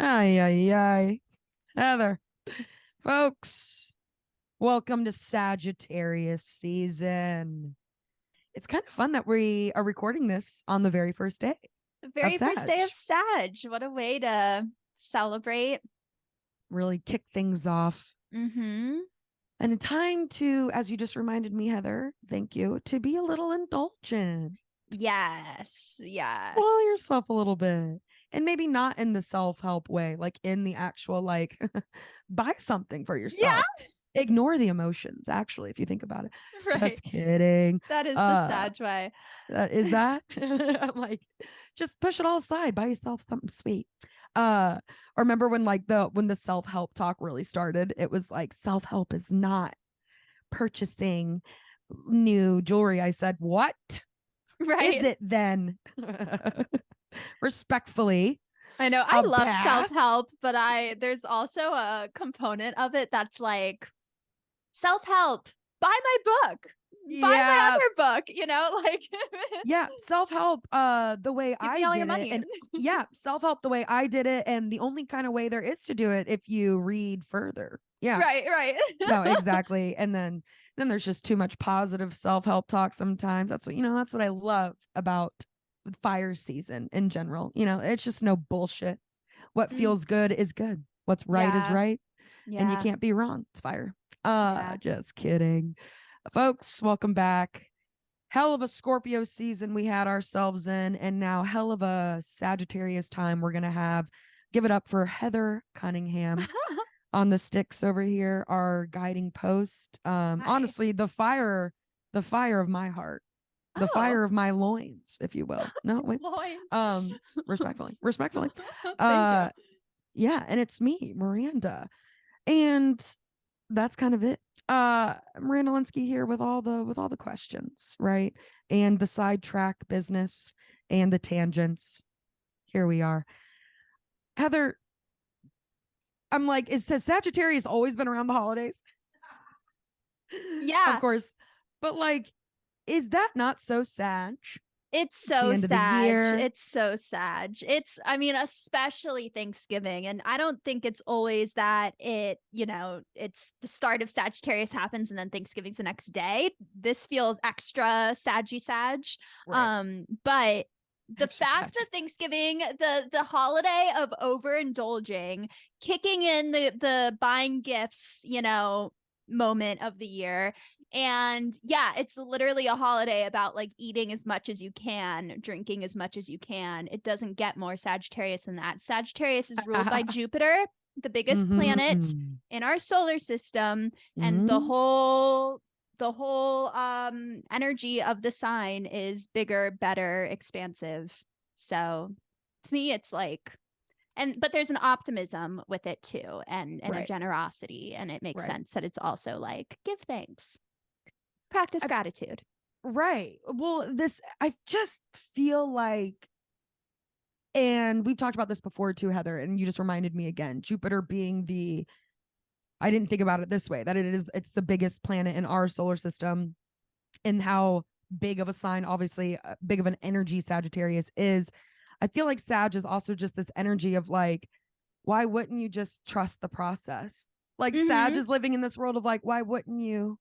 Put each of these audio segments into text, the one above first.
Ay, ay, ay. Heather, folks, welcome to Sagittarius season. It's kind of fun that we are recording this on the very first day The of very first Sag. day of Sag. What a way to celebrate. Really kick things off. Mm-hmm. And a time to, as you just reminded me, Heather, thank you, to be a little indulgent. Yes. Yes. Spoil yourself a little bit. And maybe not in the self-help way, like in the actual, like, buy something for yourself. Yeah. Ignore the emotions, actually, if you think about it. Right. Just kidding. That is the Sag way. Is that I'm like, just push it all aside, buy yourself something sweet. Or remember when the self-help talk really started, it was like self-help is not purchasing new jewelry. I said, what Right. is it then? Respectfully, I know. I a love bath. self-help, but there's also a component of it that's like self-help. Buy my book. Buy my other book, like Yeah, self-help the way give I me all your did it. money. And yeah, self-help the way I did it, and the only kind of way there is to do it if you read further. Yeah. Right. No, exactly. And then there's just too much positive self-help talk sometimes. That's what I love about fire season in general. It's just no bullshit. What Mm, feels good is good. What's right is yeah. right, and you Yeah. can't be wrong. It's fire. Yeah. Just kidding. Folks, welcome back. Hell of a Scorpio season we had ourselves in, and now hell of a Sagittarius time we're going to have. Give it up for Heather Cunningham on the sticks over here, our guiding post. Hi. Honestly, the fire of my heart, the Oh. fire of my loins, if you will. No, wait. Loins. Respectfully. Thank you. Yeah, and it's me, Miranda. And that's kind of it. Miranda Linsky here with all the questions, right? And the sidetrack business and the tangents. Here we are. Heather, I'm like, has Sagittarius always been around the holidays? Yeah. Of course. But like, is that not so Sag? It's It's the so end of the sad. year. It's so sad. Especially Thanksgiving. And I don't think it's always that it's the start of Sagittarius happens and then Thanksgiving's the next day. This feels extra saggy sag. Right. But the Extra fact Sag. that Thanksgiving, the holiday of overindulging, kicking in the buying gifts, moment of the year. And yeah, it's literally a holiday about like eating as much as you can, drinking as much as you can. It doesn't get more Sagittarius than that. Sagittarius is ruled by Jupiter, the biggest planet in our solar system, and the whole energy of the sign is bigger, better, expansive. So to me it's like, but there's an optimism with it too, and a Right. generosity, and it makes Right. sense that it's also like give thanks, practice gratitude. Right. Well, I just feel like, and we've talked about this before too, Heather, and you just reminded me again, Jupiter being I didn't think about it this way, that it's the biggest planet in our solar system, and how big of a sign, obviously, big of an energy Sagittarius is. I feel like Sag is also just this energy of like, why wouldn't you just trust the process? Like Sag is living in this world of like, why wouldn't you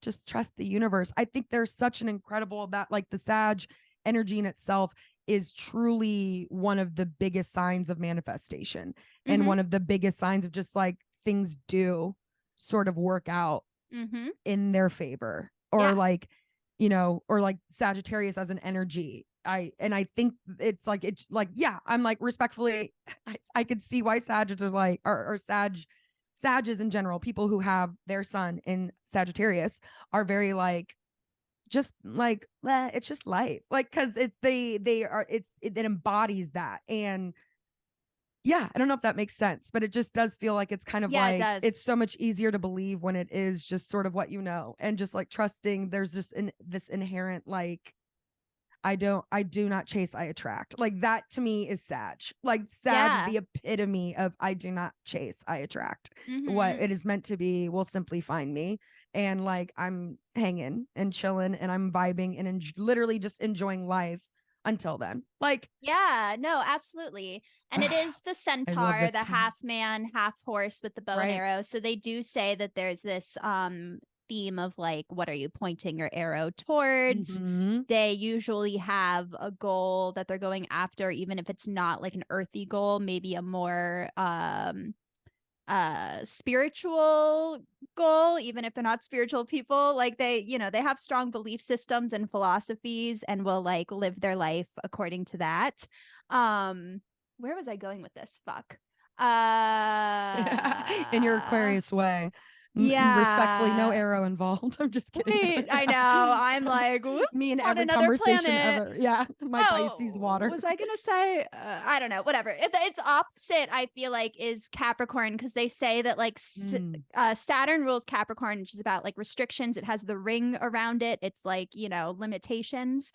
just trust the universe? I think there's such an incredible, that like the Sag energy in itself is truly one of the biggest signs of manifestation, and one of the biggest signs of just like things do sort of work out in their favor, or like, or like Sagittarius as an energy. I think it's like, yeah, I'm like, respectfully, I could see why Sagittarius are like, or Sages in general, people who have their sun in Sagittarius are very like, just like, it's just life, like, because it embodies that. And yeah, I don't know if that makes sense, but it just does feel like it's kind of Yeah, it like, does. it's so much easier to believe when it is just sort of what and just like trusting. There's just this inherent like, I do not chase, I attract. Like that to me is Sag. Like Sag is the epitome of I do not chase, I attract. What it is meant to be will simply find me. And like, I'm hanging and chilling and I'm vibing and literally just enjoying life until then. Like, yeah, no, absolutely. And it is the I love centaur, this the time. half man, half horse with the bow and Right. arrow. So they do say that there's this theme of like, what are you pointing your arrow towards? Mhm. They usually have a goal that they're going after, even if it's not like an earthy goal, maybe a more spiritual goal, even if they're not spiritual people. Like they, you know, they have strong belief systems and philosophies and will like live their life according to that. Where was I going with this? Fuck. In your Aquarius way. Respectfully, no Yeah. arrow involved. I'm just kidding. Wait, I know. I'm like, whoop, Me in on every another conversation planet. ever. Yeah. My Pisces Oh, water. was I gonna say? I don't know. Whatever. It's opposite. I feel like is Capricorn because they say that like Mm. Saturn rules Capricorn, which is about like restrictions. It has the ring around it. It's like limitations.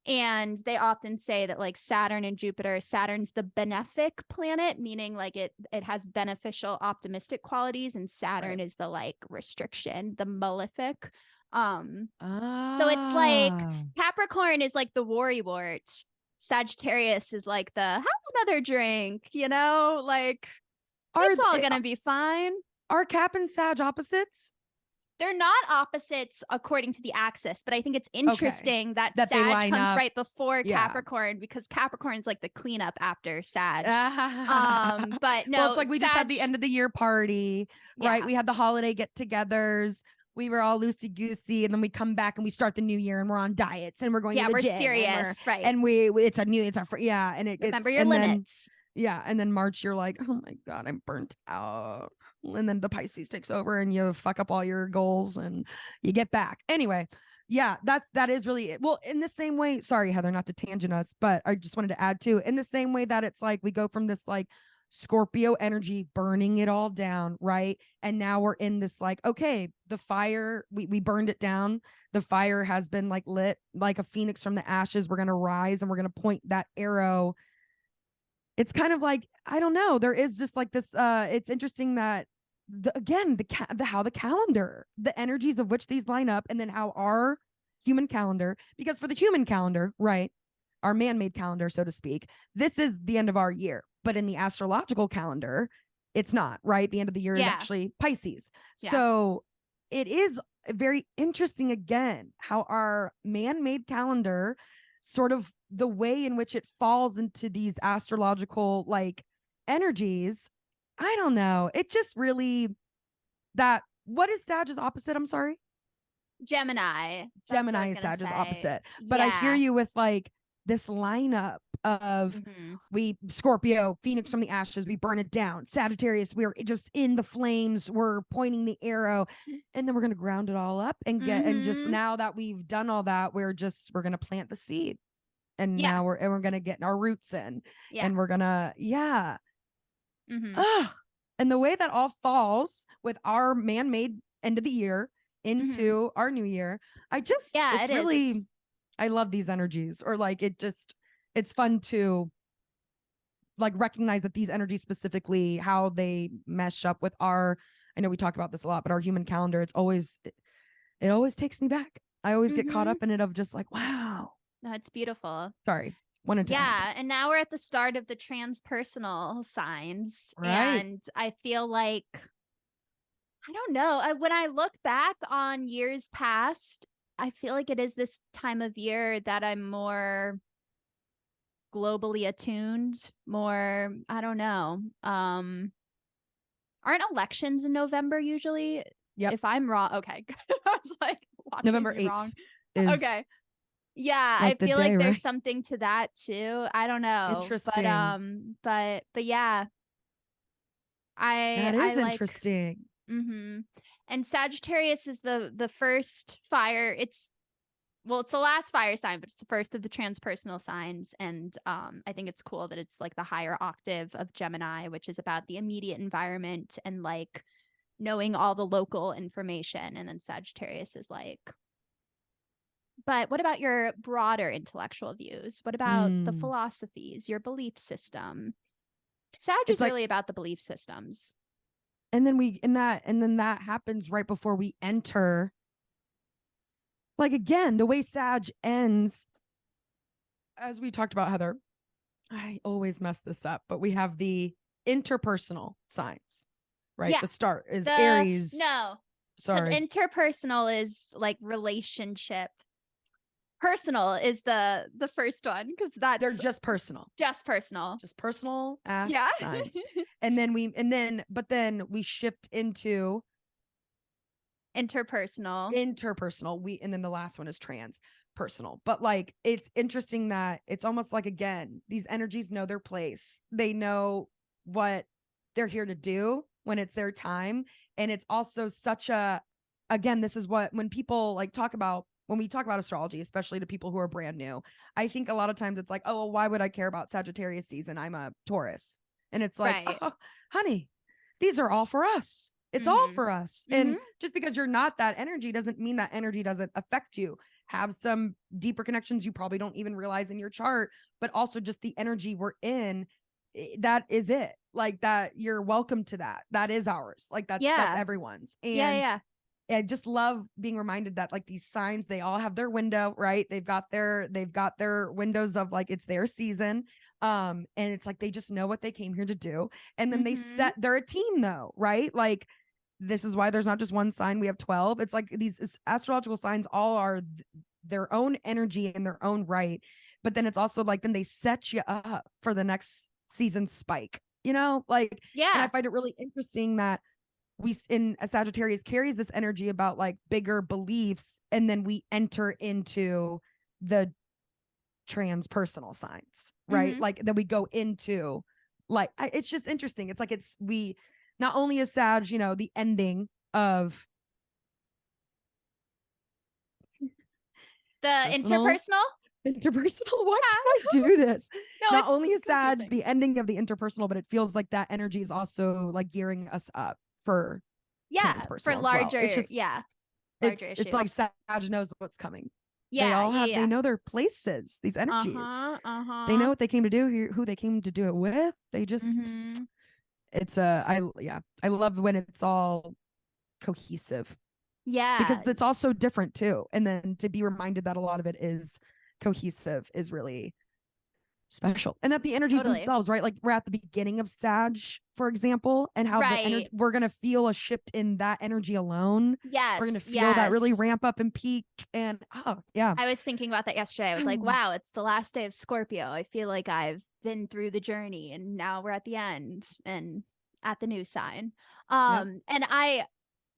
And they often say that like Saturn and Jupiter, Saturn's the benefic planet, meaning like it has beneficial, optimistic qualities, and Saturn Right. is the like restriction, the malefic. So it's like Ah. Capricorn is like the worrywart. Sagittarius is like the have another drink, like Are it's all th- gonna be fine. are Cap and Sag opposites? They're not opposites according to the axis, but I think it's interesting that That they Sag line comes up. right before Yeah. Capricorn because Capricorn's like the cleanup after Sag. But no, Well, it's like we just had the Sag- end of the year party, right? Yeah. We had the holiday get-togethers. We were all loosey goosey, and then we come back and we start the new year, and we're on diets, and we're going Yeah, to the we're gym, serious, right? and yeah, and it Remember gets, your and then limits. yeah, and then March you're like, oh my god, I'm burnt out, and then the Pisces takes over, and you fuck up all your goals, and you get back anyway. Yeah, that is really it. Well, in the same way, sorry, Heather, not to tangent us, but I just wanted to add too, in the same way that it's like we go from this like Scorpio energy burning it all down, right? And now we're in this like, okay, the fire, we burned it down. The fire has been like lit like a phoenix from the ashes. We're gonna rise and we're gonna point that arrow. It's kind of like, I don't know, there is just like this it's interesting that how the calendar, the energies of which these line up, and then how our human calendar, because for the human calendar, right, our man-made calendar, so to speak, this is the end of our year. But in the astrological calendar, it's not, right? The end of the year is Yeah. actually Pisces. Yeah. So it is very interesting again how our man-made calendar, sort of the way in which it falls into these astrological like energies. I don't know. It just really, that, what is Sag's opposite? I'm sorry. Gemini. That's what I Gemini was is gonna Sag's say. opposite. But I hear Yeah. you with like this lineup of Mhm. we Scorpio, Phoenix from the ashes, we burn it down. Sagittarius, we're just in the flames, we're pointing the arrow, and then we're gonna ground it all up and and just, Mhm. now that we've done all that, we're gonna plant the seed. And Yeah. now we're gonna get our roots in. Yeah. And we're gonna, yeah. Mhm. And the way that all falls with our man-made end of the year into our new year, Yeah, it's it is. really, I love these energies, or like it's fun to like recognize that these energies specifically, how they mesh up with our, I know we talk about this a lot, but our human calendar, it always takes me back. I always get caught up in it of just like, wow. No, it's beautiful. Sorry. Wanted to add. Yeah, and now we're at the start of the transpersonal signs. Right. And I feel like, I don't know, when I look back on years past, I feel like it is this time of year that I'm more globally attuned, more, I don't know. Aren't elections in November usually? Yep. If I'm wrong, okay. I was like, watch me November be 8th wrong. is Okay. Yeah, like I the feel day, like there's right? something to that too. I don't know. Interesting. But yeah. That I is like interesting. And Sagittarius is the first fire. It's the last fire sign, but it's the first of the transpersonal signs. And I think it's cool that it's like the higher octave of Gemini, which is about the immediate environment and like knowing all the local information. And then Sagittarius is like, but what about your broader intellectual views? What about the philosophies, your belief system? Sag It's is like, really about the belief systems. and then that happens right before we enter. Like again, the way Sag ends, as we talked about, Heather, I always mess this up, but we have the interpersonal signs, right? Yeah. The start is The Aries. no, because Sorry. interpersonal is like relationship. Personal is the first one because They're that's just personal. just personal. Just personal ass Yeah. signs. But then we shift into Interpersonal. And then the last one is trans personal. But like, it's interesting that it's almost like, again, these energies know their place. They know what they're here to do when it's their time. And it's also such a, again, this is what, when people like when we talk about astrology, especially to people who are brand new, I think a lot of times it's like, oh, well, why would I care about Sagittarius season? I'm a Taurus. And it's like, Right. oh, honey, these are all for us. It's all Mhm. for us. Mhm. And just because you're not that energy doesn't mean that energy doesn't affect you. Have some deeper connections you probably don't even realize in your chart, but also just the energy we're in, that is it. Like that, you're welcome to that. That is ours. Like that's Yeah. everyone's. Yeah. And Yeah. I just love being reminded that like these signs, they all have their window, right? They've got their windows of like, it's their season. And it's like, they just know what they came here to do. And then they're a team though, right? Like, this is why there's not just one sign. We have 12. It's like these astrological signs all are their own energy in their own right. But then it's also like, then they set you up for the next season spike, like, Yeah. and I find it really interesting that we in a Sagittarius carries this energy about like bigger beliefs. And then we enter into the transpersonal signs, right? Mhm. Like then we go into like, it's just interesting. It's like, we not only is Sag, the ending of The personal, interpersonal. interpersonal. Why should I do this? No, Not it's only is Sag confusing. the ending of the interpersonal, but it feels like that energy is also like gearing us up for Yeah, for transpersonal as well. It's larger, just, yeah, larger it's like issues. Sag knows what's coming. They Yeah, all yeah, they yeah. know their places, these energies. They know Uh-huh. what they came to do, who they came to do it with. They just, Mhm. I love when it's all cohesive, Yeah, because it's also different too. And then to be reminded that a lot of it is cohesive is really special. And that the energies totally. themselves, right? Like we're at the beginning of Sag, for example, and how the energy, Right. we're going to feel a shift in that energy alone. We're going to Yes, feel that really yes. ramp up and peak. And oh, yeah. I was thinking about that yesterday. I was like, wow, it's the last day of Scorpio. I feel like I've been through the journey and now we're at the end and at the new sign. Yep. And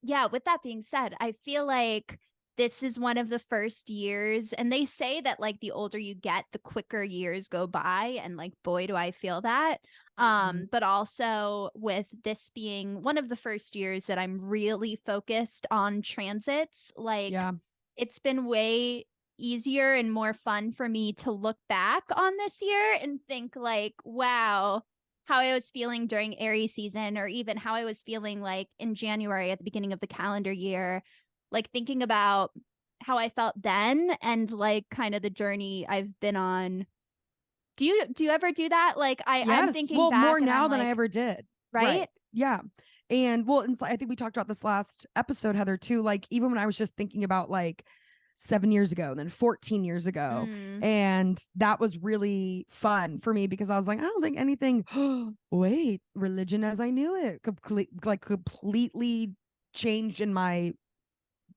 yeah, with that being said, I feel like this is one of the first years, and they say that like the older you get, the quicker years go by, and like boy do I feel that. Mhm. But also with this being one of the first years that I'm really focused on transits, like Yeah. it's been way easier and more fun for me to look back on this year and think like, wow, how I was feeling during Aries season, or even how I was feeling like in January at the beginning of the calendar year, like thinking about how I felt then and like kind of the journey I've been on. Do you ever do that? Like I'm Yes. thinking Well, back more and I'm now than I like, ever did. right? Right. Yeah. And well, and so I think we talked about this last episode, Heather, too. Like, even when I was just thinking about like 7 years ago and then 14 years ago. Mm. And that was really fun for me because I was like, I don't think anything, wait, religion as I knew it, completely changed in my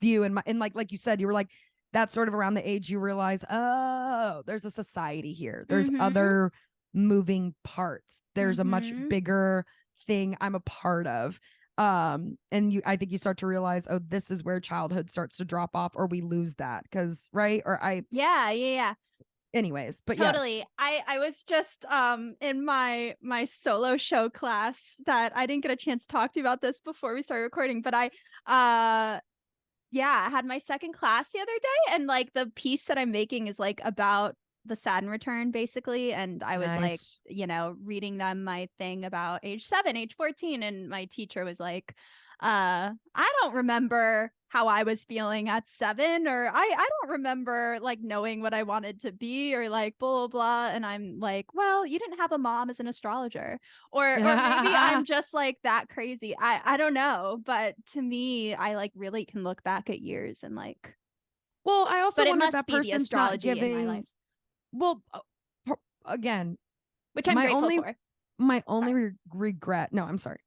view. And like you said, you were like, that's sort of around the age you realize, oh, there's a society here. There's Mm-hmm. other moving parts. There's a much Mm-hmm. bigger thing I'm a part of. And I think you start to realize, oh, this is where childhood starts to drop off, or we lose that because, right? Yeah, yeah, yeah. Anyways, but Totally. yes. I was just in my solo show class that I didn't get a chance to talk to you about this before we started recording, but I had my second class the other day, and like the piece that I'm making is like about the Saturn return basically, and I was like, Nice. reading them my thing about age 7, age 14, and my teacher was like, I don't remember how I was feeling at 7, or I don't remember like knowing what I wanted to be, or like blah blah blah. And I'm like, well, you didn't have a mom as an astrologer, or maybe I'm just like that crazy. I don't know, but to me, I like really can look back at years and like, Well, I also but it wonder if must that be the person's not astrology in my life. giving, well, again, which I'm grateful for. My only regret. No, I'm sorry.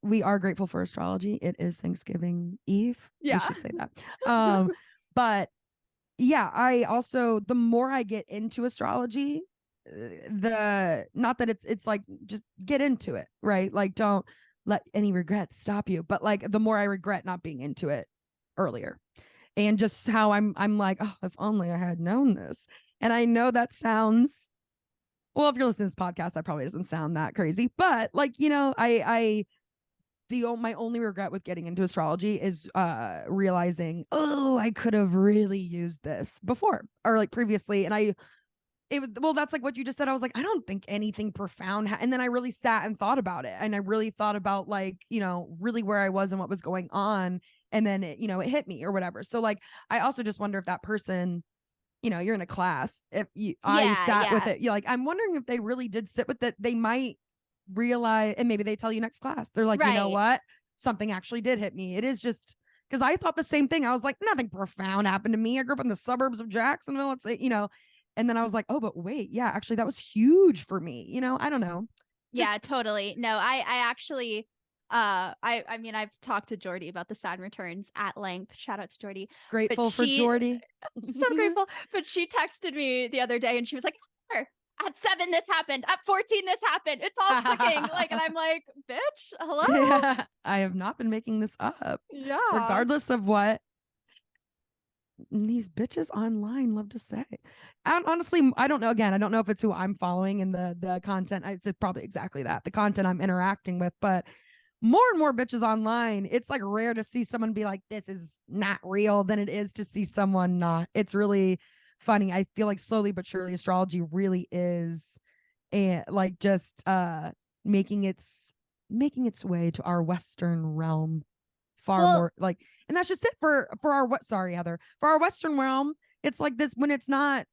We are grateful for astrology. It is Thanksgiving Eve. Yeah. We should say that. But yeah, I also, the more I get into astrology, not that it's like, just get into it, right? Like, don't let any regrets stop you. But like, the more I regret not being into it earlier, and just how I'm like, oh, if only I had known this. And I know that sounds, well, if you're listening to this podcast, that probably doesn't sound that crazy, but like, you know, my only regret with getting into astrology is realizing, oh, I could have really used this before or like previously. And well, that's like what you just said. I was like, I don't think anything profound. And then I really sat and thought about it. And I really thought about like, you know, really where I was and what was going on. And then it, you know, it hit me or whatever. So like, I also just wonder if that person, you know, you're in a class, if I sat with it, you're like, I'm wondering if they really did sit with it. They might realize, and maybe they tell you next class, they're like, you know what, something actually did hit me. It is just because I thought the same thing. I was like, nothing profound happened to me. I grew up in the suburbs of Jacksonville. It's, you know, and then I was like, oh, but wait, yeah, actually that was huge for me. You know, I don't know. Yeah, totally. No, I actually, I mean, I've talked to Jordy about the Saturn returns at length. Shout out to Jordy. Grateful for Jordy. So grateful. But she texted me the other day and she was like, at 7, this happened. At 14, this happened. It's all clicking. Like, and I'm like, bitch, hello? Yeah, I have not been making this up. Yeah. Regardless of what these bitches online love to say. And honestly, I don't know. Again, I don't know if it's who I'm following in the content. It's probably exactly that, the content I'm interacting with. But more and more bitches online, it's like rare to see someone be like, this is not real, than it is to see someone not. It's really funny. I feel like slowly but surely astrology really is like just making its way to our Western realm far more like, and that's just it for our Heather, for our Western realm. It's like this, when it's not,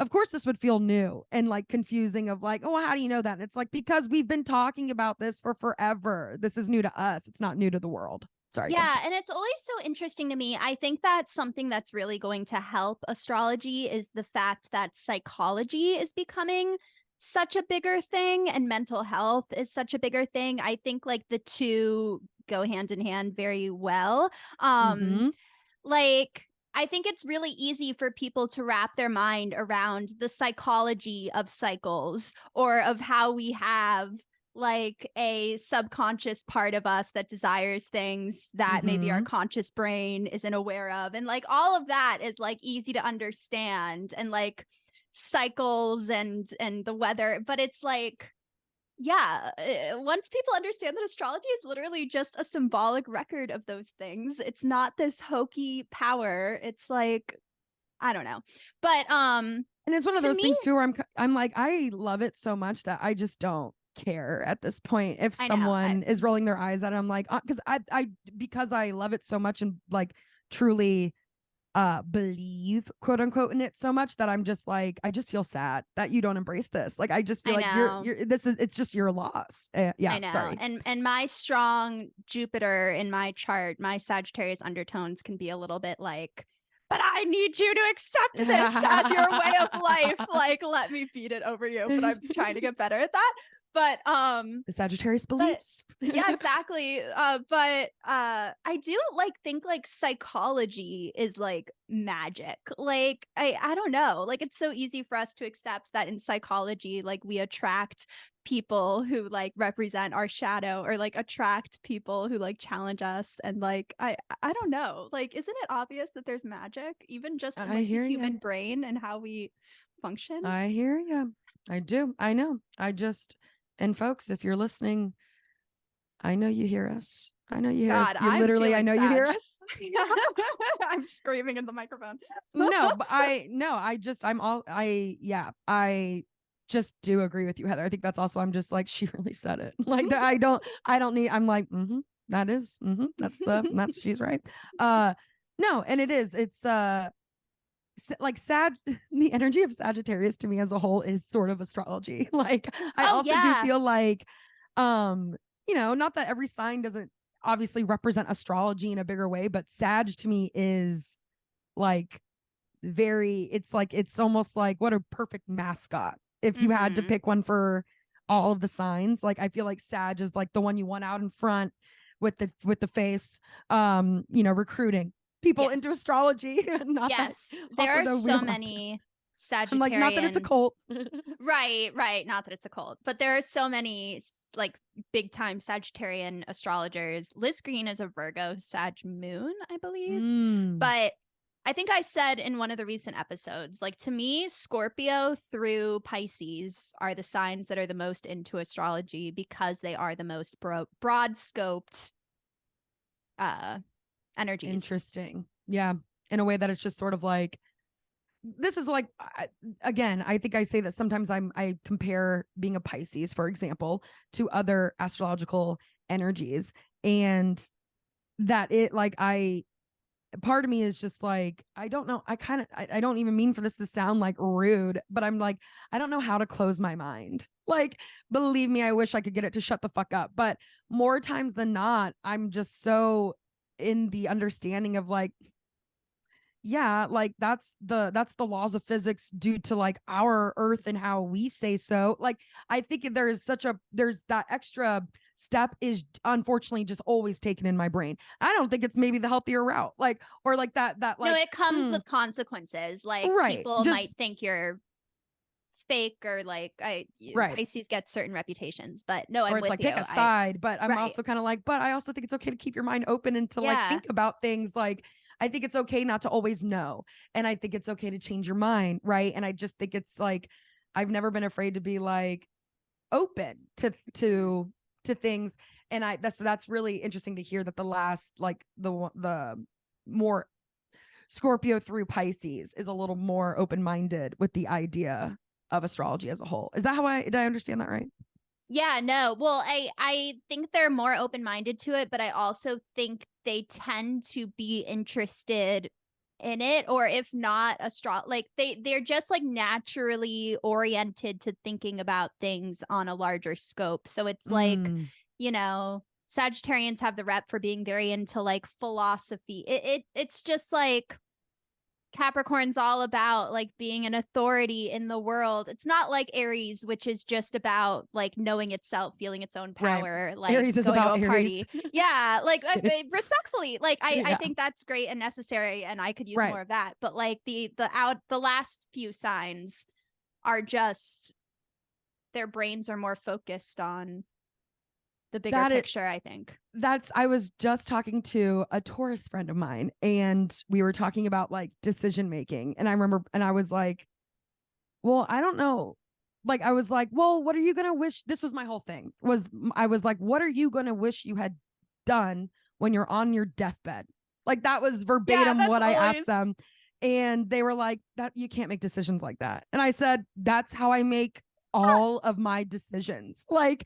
of course this would feel new and like confusing of like, oh, how do you know that? And it's like, because we've been talking about this for forever. This is new to us. It's not new to the world. Sorry. Yeah, and it's always so interesting to me. I think that's something that's really going to help astrology is the fact that psychology is becoming such a bigger thing and mental health is such a bigger thing. I think like the two go hand in hand very well. Like, I think it's really easy for people to wrap their mind around the psychology of cycles or of how we have like a subconscious part of us that desires things that maybe our conscious brain isn't aware of. And like all of that is like easy to understand, and like cycles and the weather. But it's like, yeah, once people understand that astrology is literally just a symbolic record of those things, it's not this hokey power. It's like, I don't know. But and it's one of those things too where I'm like, I love it so much that I just don't care at this point if someone is rolling their eyes at it. I'm like, because I love it so much and like truly believe, quote unquote, in it so much that I'm just like, I just feel sad that you don't embrace this. Like, I just feel like it's just your loss. Yeah, I know. Sorry. And my strong Jupiter in my chart, my Sagittarius undertones can be a little bit like, but I need you to accept this as your way of life. Like, let me feed it over you. But I'm trying to get better at that. But the Sagittarius beliefs. Yeah, exactly. But I do like think like psychology is like magic. Like I don't know. Like it's so easy for us to accept that in psychology, like we attract people who like represent our shadow, or like attract people who like challenge us. And like I don't know. Like, isn't it obvious that there's magic even just in like the human brain and how we function? I hear you. I do. I know. And folks, if you're listening, I know you hear us. I know you hear us. You literally, I know you hear us. I'm screaming in the microphone. But I just do agree with you, Heather. I think that's also, I'm just like, she really said it. Like I don't need, I'm like, that's she's right. No, and it's like the energy of Sagittarius to me as a whole is sort of astrology. Like I also do feel like not that every sign doesn't obviously represent astrology in a bigger way, but Sag to me is like it's almost like what a perfect mascot if you had to Mhm. pick one for all of the signs. Like I feel like Sag is like the one you want out in front with the face, recruiting people into Yes. astrology. Not that Yes. There also are though we so don't have to. many I'm like, not that it's a Sagittarian. cult. Right, right. Not that it's a cult, but there are so many like big time Sagittarian astrologers. Liz Green is a Virgo Sag moon, I believe. Mm, But I think I said in one of the recent episodes, like to me, Scorpio through Pisces are the signs that are the most into astrology because they are the most broad scoped energies. interesting. Yeah. In a way that it's just sort of like, this is like, again, I think I say that sometimes I compare being a Pisces, for example, to other astrological energies, and that it like part of me is just like, I don't know, I don't even mean for this to sound like rude, but I'm like, I don't know how to close my mind. Like, believe me, I wish I could get it to shut the fuck up, but more times than not, I'm just so in the understanding of like, yeah, like that's the laws of physics due to like our earth and how we say so. Like I think there's that extra step is unfortunately just always taken in my brain. I don't think it's maybe the healthier route. Like, or like that No, like, it comes with consequences. Like right, people might just think you're fake or like right. Pisces get certain reputations, but no, Or I'm it's with like you. pick a side, but I'm Right. also kind of like, but I also think it's okay to keep your mind open and to like Yeah. think about things. Like I think it's okay not to always know, and I think it's okay to change your mind, right? And I just think it's like, I've never been afraid to be like open to things, and that's really interesting to hear that the last like the more Scorpio through Pisces is a little more open-minded with the idea of astrology as a whole. Is that how did I understand that right? Yeah, no. Well, I think they're more open-minded to it, but I also think they tend to be interested in it, or if not like they're just like naturally oriented to thinking about things on a larger scope. So it's like, Mm. Sagittarians have the rep for being very into like philosophy. It's just like Capricorn's all about like being an authority in the world. It's not like Aries, which is just about like knowing itself, feeling its own Right. power, like Aries is going to about a Aries. party. Yeah, like respectfully, like I Yeah. think that's great and necessary, and I could use Right. more of that. But like the last few signs are just their brains are more focused on the bigger That it picture, I think. that's I was just talking to a Taurus friend of mine, and we were talking about like decision making, and I remember, and I was like, well, I don't know. Like I was like, well, what are you going to wish, this was my whole thing, was I was like, what are you going to wish you had done when you're on your deathbed? Like that was Yeah, verbatim that's what I always asked them. And they were like, that you can't make decisions like that. And I said, that's how I make all of my decisions. Like,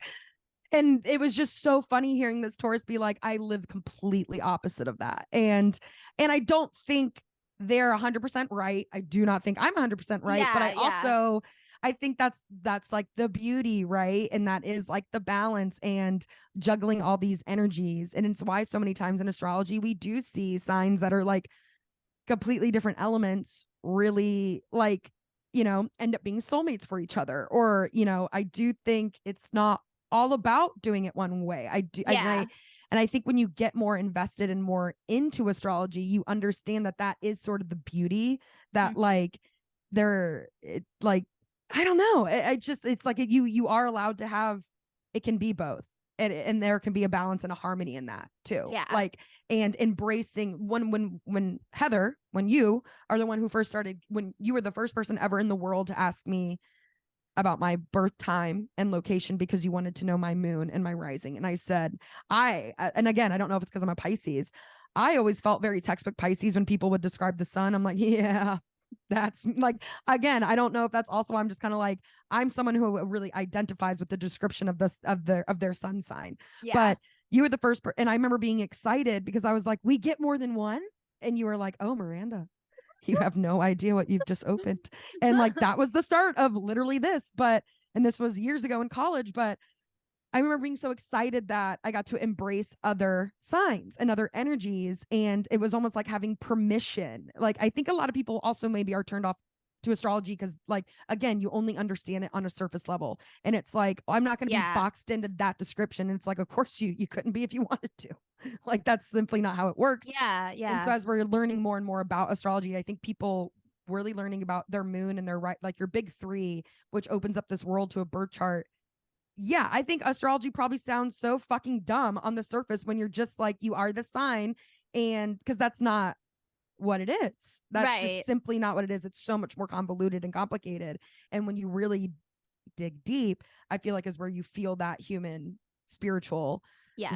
and it was just so funny hearing this Taurus be like, I live completely opposite of that. And I don't think they're 100% right. I do not think I'm 100% right, but yeah, yeah. I think that's like the beauty, right? And that is like the balance and juggling all these energies. And it's why so many times in astrology we do see signs that are like completely different elements really like, end up being soulmates for each other. Or, I do think it's not all about doing it one way. I do. Yeah. And I think when you get more invested and more into astrology, you understand that that is sort of the beauty that Mhm. like like, I don't know. I just, it's like you are allowed to have, it can be both. And there can be a balance and a harmony in that too. Yeah. Like, and embracing when Heather, when you are the one who first started, when you were the first person ever in the world to ask me about my birth time and location because you wanted to know my moon and my rising. And I said, and again, I don't know if it's because I'm a Pisces. I always felt very textbook Pisces when people would describe the sun. I'm like, yeah, that's like, again, I don't know if that's also, I'm just kind of like, I'm someone who really identifies with the description of this, of their sun sign. Yeah. But you were the first, and I remember being excited because I was like, we get more than one. And you were like, oh, Miranda, you have no idea what you've just opened. And like that was the start of literally this. And this was years ago in college, but I remember being so excited that I got to embrace other signs and other energies. And it was almost like having permission. Like I think a lot of people also maybe are turned off to astrology because, like, again, you only understand it on a surface level, and it's like, I'm not going to be boxed into that description. And it's like, of course you couldn't be if you wanted to. Like, that's simply not how it works. Yeah, And so as we're learning more and more about astrology, I think people really learning about their moon and their like your big three, which opens up this world to a birth chart. Yeah, I think astrology probably sounds so fucking dumb on the surface when you're just like, you are the sign, and because that's not what it is. That's just simply not what it is. It's so much more convoluted and complicated. And when you really dig deep, I feel like is where you feel that human spiritual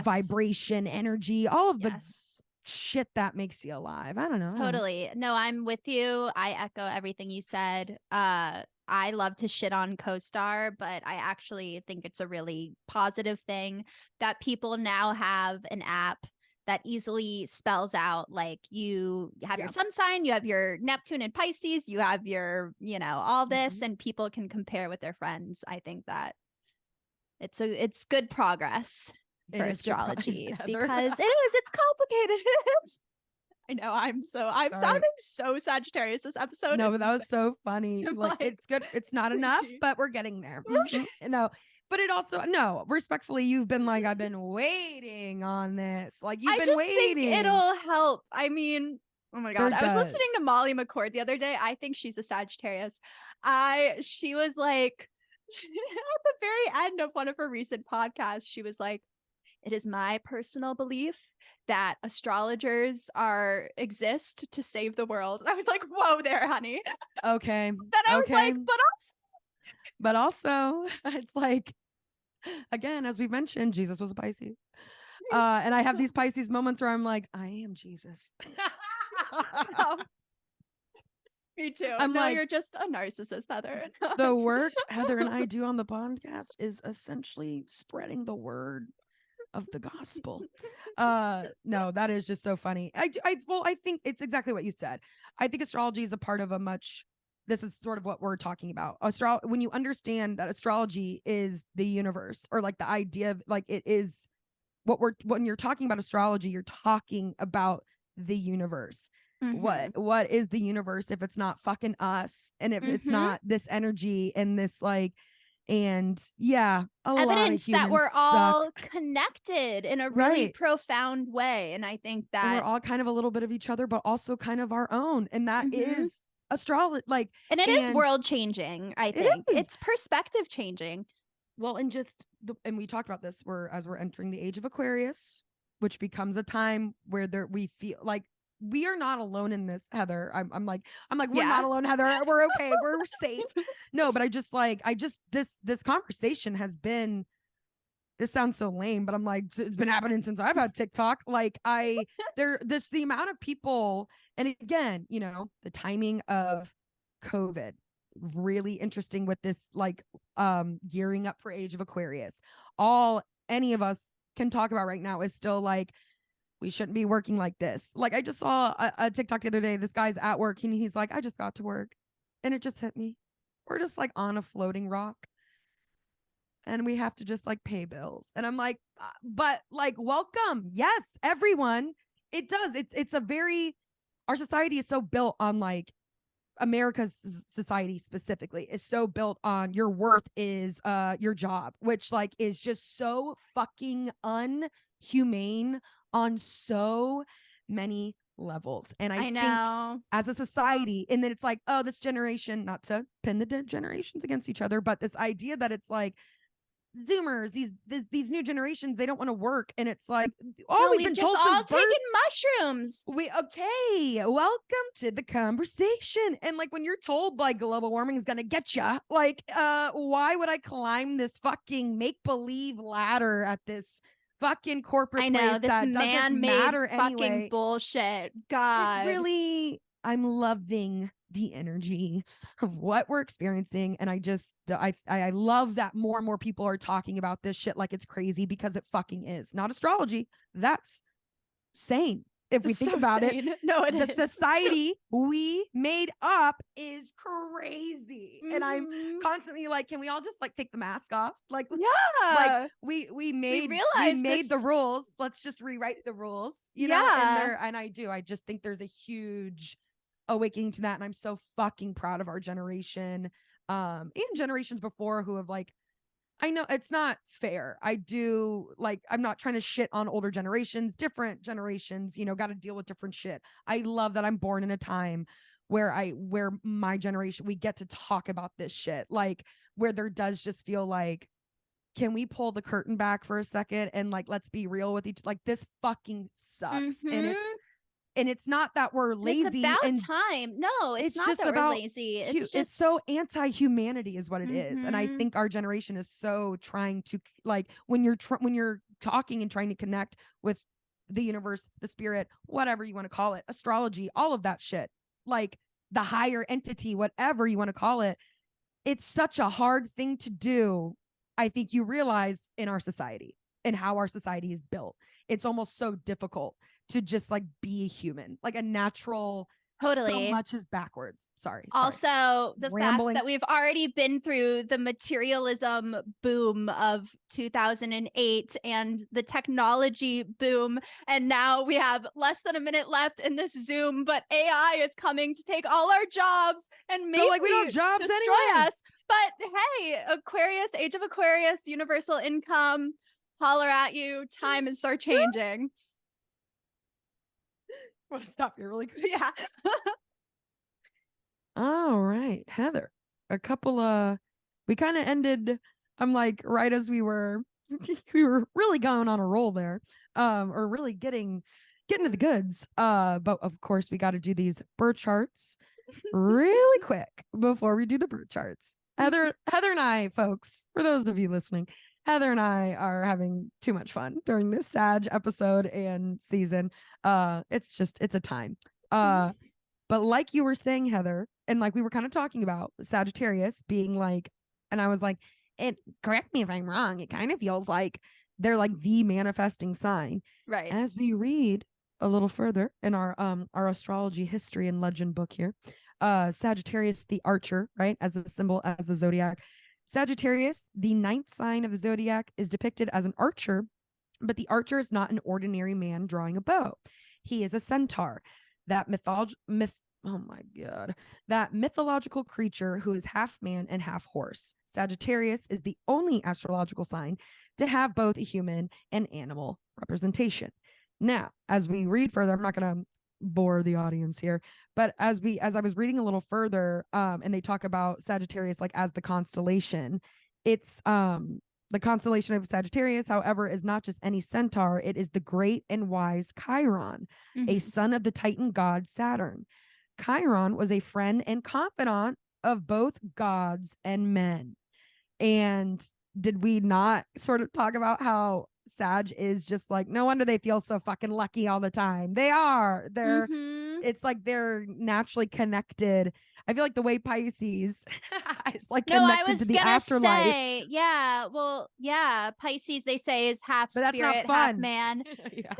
vibration, energy, all of the shit that makes you alive. I don't know. Totally. No, I'm with you. I echo everything you said. I love to shit on CoStar, but I actually think it's a really positive thing that people now have an app that easily spells out, like, you have your sun sign, you have your Neptune and Pisces, you have your, you know, all this, and people can compare with their friends. I think that it's good progress for astrology because it's complicated. I know I'm sounding so Sagittarius this episode. No, but that was so funny. Like, it's good. It's not enough, but we're getting there. No, but it also, no, respectfully, you've been like, I've been waiting on this. Like, you've been waiting. Think it'll help. I mean, oh my God. I was listening to Molly McCord the other day. I think she's a Sagittarius. She was like, at the very end of one of her recent podcasts, she was like, it is my personal belief that astrologers exist to save the world. And I was like, whoa there, honey. Okay. Then I was like, but also, it's like, again, as we mentioned, Jesus was a Pisces. And I have these Pisces moments where I'm like, I am Jesus. Me too. I'm like, you're just a narcissist, Heather. The work Heather and I do on the podcast is essentially spreading the word of the gospel. No, that is just so funny. I think it's exactly what you said. I think astrology is a part of this is sort of what we're talking about. When you understand that astrology is the universe, or like the idea of, like, it is when you're talking about astrology, you're talking about the universe. What is the universe if it's not fucking us, and if it's not this energy and this, like, and evidence that we're all connected in a really profound way. And I think that we're all kind of a little bit of each other, but also kind of our own, and that is astrology. Like, and it is world changing. I think it's perspective changing. Well, and and we talked about this, as we're entering the age of Aquarius, which becomes a time where we feel like we are not alone in this, Heather. I'm like, we're not alone, Heather. We're okay. We're safe. No, but this conversation has been, this sounds so lame, but I'm like, it's been happening since I've had TikTok. Like, the amount of people, and again, you know, the timing of COVID, really interesting with this, like, gearing up for age of Aquarius. All any of us can talk about right now is still like, we shouldn't be working like this. Like, I just saw a TikTok the other day. This guy's at work and he's like, I just got to work and it just hit me. We're just like on a floating rock and we have to just like pay bills. And I'm like, but like, welcome. Yes, everyone. It does. It's a very, our society is so built on, like, America's society specifically is so built on your worth is your job, which, like, is just so fucking unhumane on so many levels. And I think as a society, and then it's like, oh, this generation, not to pin the generations against each other, but this idea that it's like Zoomers, these new generations, they don't want to work, and it's like, we've been told all taking mushrooms. Welcome to the conversation. And like, when you're told like global warming is gonna get you, like, why would I climb this fucking make-believe ladder at this fucking corporate place this that doesn't matter anyway? Fucking bullshit. God, really, I'm loving the energy of what we're experiencing, and I love that more and more people are talking about this shit like it's crazy, because it fucking is. Not astrology, that's sane if we think about it. No, it is. The society we made up is crazy. And I'm constantly like, can we all just like take the mask off? Like, like we made the rules. Let's just rewrite the rules, you know? And I just think there's a huge awakening to that. And I'm so fucking proud of our generation, and generations before who have like, I know it's not fair. I do like, I'm not trying to shit on older generations, different generations, you know, got to deal with different shit. I love that I'm born in a time where my generation, we get to talk about this shit, like where there does just feel like, can we pull the curtain back for a second and like, let's be real with each, like this fucking sucks. And it's not that we're lazy. It's about and time. No, it's not just that we're about lazy. It's just it's so anti-humanity is what it is. And I think our generation is so trying to like, when you're talking and trying to connect with the universe, the spirit, whatever you want to call it, astrology, all of that shit, like the higher entity, whatever you want to call it, it's such a hard thing to do. I think you realize in our society and how our society is built, it's almost so difficult to just like be a human, like a natural. totally. So much is backwards. Sorry. Also, the Rambling. fact that we've already been through the materialism boom of 2008 and the technology boom, and now we have less than a minute left in this Zoom, but AI is coming to take all our jobs and maybe so like we don't have jobs destroy anyway. us. But hey, Aquarius, age of Aquarius, universal income, holler at you. Time is start changing. I want to stop here really quick. Yeah. All right, Heather. A couple we kind of ended, I'm like, right as we were we were really going on a roll there. Or really getting to the goods. But of course we got to do these birth charts really quick before we do the birth charts. Heather and I, folks, for those of you listening, Heather and I are having too much fun during this Sag episode and season. It's a time. But like you were saying, Heather, and like we were kind of talking about Sagittarius being like, and I was like, and correct me if I'm wrong, it kind of feels like they're like the manifesting sign. Right. As we read a little further in our astrology history and legend book here, Sagittarius, the archer, right, as the symbol, as the zodiac. Sagittarius, the ninth sign of the zodiac, is depicted as an archer, but the archer is not an ordinary man drawing a bow. He is a centaur, that that mythological creature who is half man and half horse. Sagittarius is the only astrological sign to have both a human and animal representation. Now, as we read further, I'm not going to bore the audience here, but as I was reading a little further, and they talk about Sagittarius like as the constellation, it's the constellation of Sagittarius, however, is not just any centaur. It is the great and wise Chiron, a son of the Titan god Saturn. Chiron was a friend and confidant of both gods and men. And did we not sort of talk about how Sag is just like, no wonder they feel so fucking lucky all the time. They're it's like they're naturally connected. I feel like the way Pisces is like connected to the afterlife. Say, yeah, well, yeah, Pisces they say is half but that's spirit, not fun. half man. Yeah.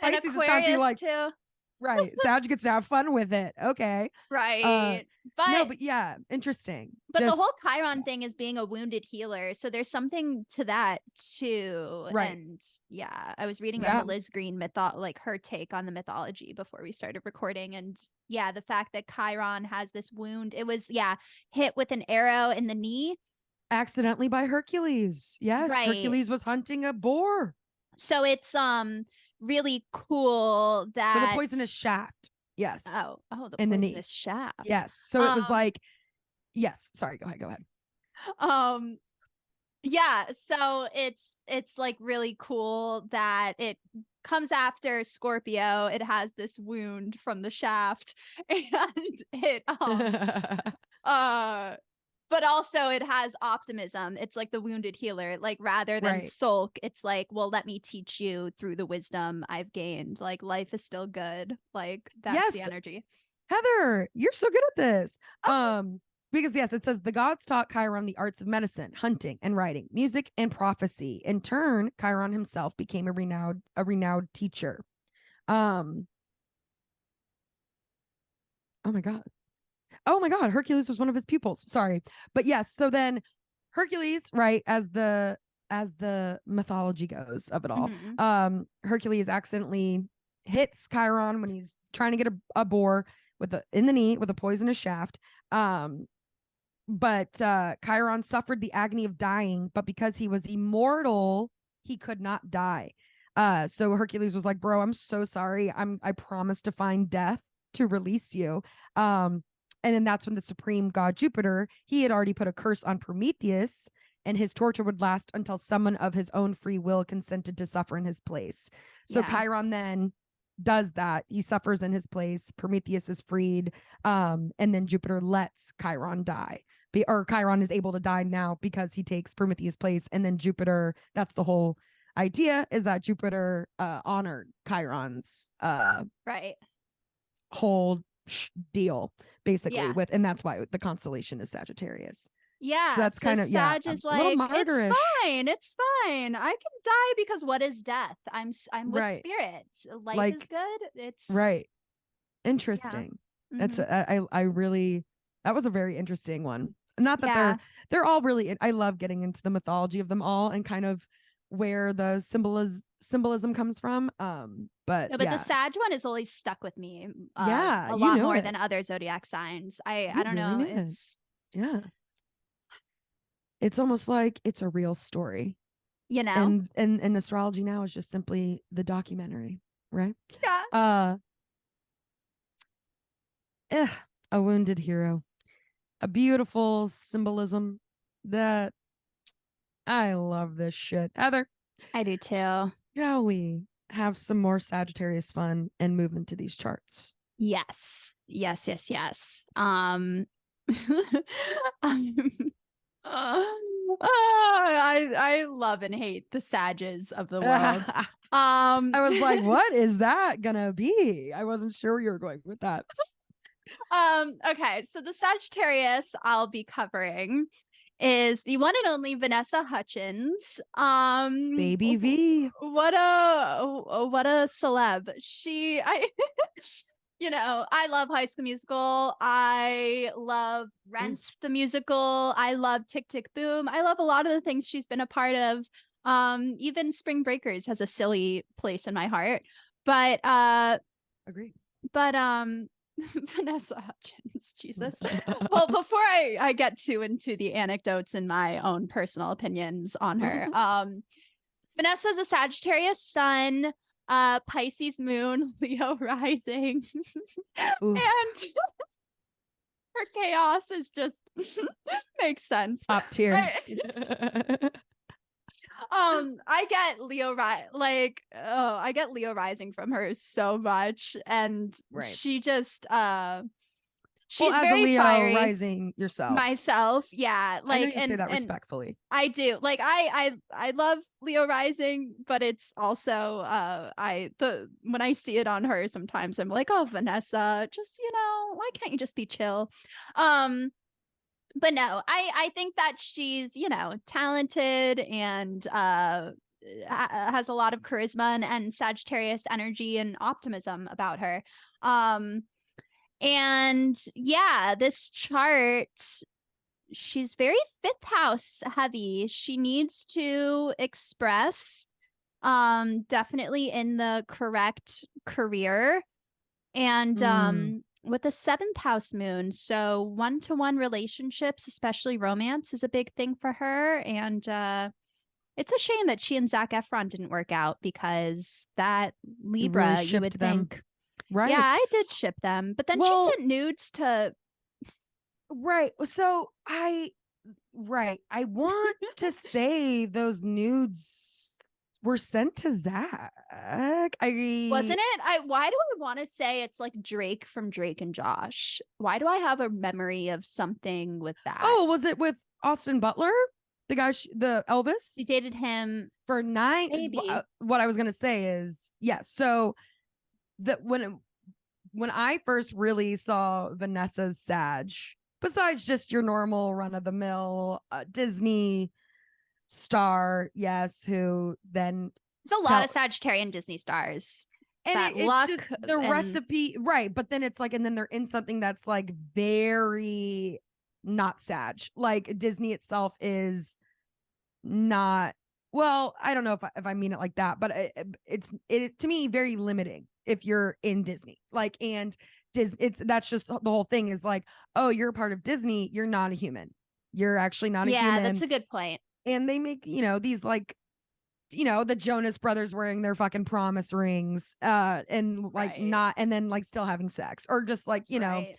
And Pisces Aquarius is like, too. Right. Sag gets to have fun with it. Okay. Right. But yeah, interesting. But the whole Chiron thing is being a wounded healer. So there's something to that too. Right. And yeah, I was reading on Liz Green like her take on the mythology before we started recording. And yeah, the fact that Chiron has this wound, it was, hit with an arrow in the knee. Accidentally by Hercules. Yes. Right. Hercules was hunting a boar. So it's really cool that with a poisonous shaft. Yes. The in poisonous the knee. shaft. Yes. So it was like, yes. Sorry. Go ahead. Yeah. So it's like really cool that it comes after Scorpio. It has this wound from the shaft, and it but also it has optimism. It's like the wounded healer, like rather than sulk, it's like, well, let me teach you through the wisdom I've gained. Like life is still good. Like that's the energy. Heather, you're so good at this. Because yes, it says the gods taught Chiron the arts of medicine, hunting and writing, music and prophecy. In turn, Chiron himself became a renowned teacher. Oh my God, Hercules was one of his pupils. Sorry. But yes, so then Hercules, right, as the mythology goes of it all, Hercules accidentally hits Chiron when he's trying to get a boar in the knee with a poisonous shaft. But Chiron suffered the agony of dying, but because he was immortal, he could not die. So Hercules was like, bro, I'm so sorry. I promise to find death to release you. And then that's when the supreme god Jupiter, he had already put a curse on Prometheus, and his torture would last until someone of his own free will consented to suffer in his place. So Chiron then does that. He suffers in his place. Prometheus is freed. And then Jupiter lets Chiron die. Or Chiron is able to die now because he takes Prometheus' place. And then Jupiter, that's the whole idea, is that Jupiter honored Chiron's whole deal, basically, with, and that's why the constellation is Sagittarius. Yeah, so that's kind of Sag is like, it's fine. I can die because what is death? I'm with spirits. Life is good. It's interesting. Yeah. That's I really, that was a very interesting one. Not that they're all really, I love getting into the mythology of them all and kind of where the symbolism comes from. But the Sag one has always stuck with me. A lot more than other zodiac signs. I don't know. It's it's almost like it's a real story, and astrology now is just simply the documentary, right? A wounded hero, a beautiful symbolism that I love. This shit, Heather. I do too. Shall we have some more Sagittarius fun and move into these charts? Yes. I love and hate the Sages of the world. I was like, what is that gonna be? I wasn't sure where you were going with that. Okay, so the Sagittarius I'll be covering is the one and only Vanessa Hudgens. Baby V. What a celeb. I love High School Musical. I love Rent the musical. I love Tick Tick Boom. I love a lot of the things she's been a part of. Even Spring Breakers has a silly place in my heart. But agree. But Vanessa Hudgens, Jesus. Well, before I get too into the anecdotes and my own personal opinions on her, Vanessa's a Sagittarius sun, Pisces moon, Leo rising, and her chaos is just makes sense. Top tier. I get I get Leo rising from her so much, and she just she's as very a Leo fiery. Rising yourself. Myself, yeah. I know you say that respectfully. I do. Like I love Leo rising, but it's also when I see it on her, sometimes I'm like, oh, Vanessa, just why can't you just be chill? But no, I think that she's, talented and has a lot of charisma and Sagittarius energy and optimism about her. And yeah, this chart, she's very fifth house heavy. She needs to express definitely in the correct career. And with the seventh house moon, so one-to-one relationships, especially romance, is a big thing for her. And it's a shame that she and Zac Efron didn't work out, because that Libra, really you would think. Right. Yeah, I did ship them. But then she sent nudes to. Right. So I want to say those nudes were sent to Zac. Wasn't it? Why do I want to say it's like Drake from Drake and Josh? Why do I have a memory of something with that? Oh, was it with Austin Butler? The guy, the Elvis? She dated him for 9. Maybe. What I was going to say is, yes. So that when I first really saw Vanessa's Sag, besides just your normal run-of-the-mill Disney star, yes, who then there's a lot of Sagittarian Disney stars, and it's just the recipe, right? But then it's like, and then they're in something that's like very not Sag. Like Disney itself is not, well, I don't know if I mean it like that, but it's to me very limiting. if you're in Disney. Like, and that's just the whole thing is like, oh, you're a part of Disney, you're not a human. You're actually not a human. Yeah, that's a good point. And they make, these like, the Jonas Brothers wearing their fucking promise rings, and like not, and then like still having sex, or just like, Right.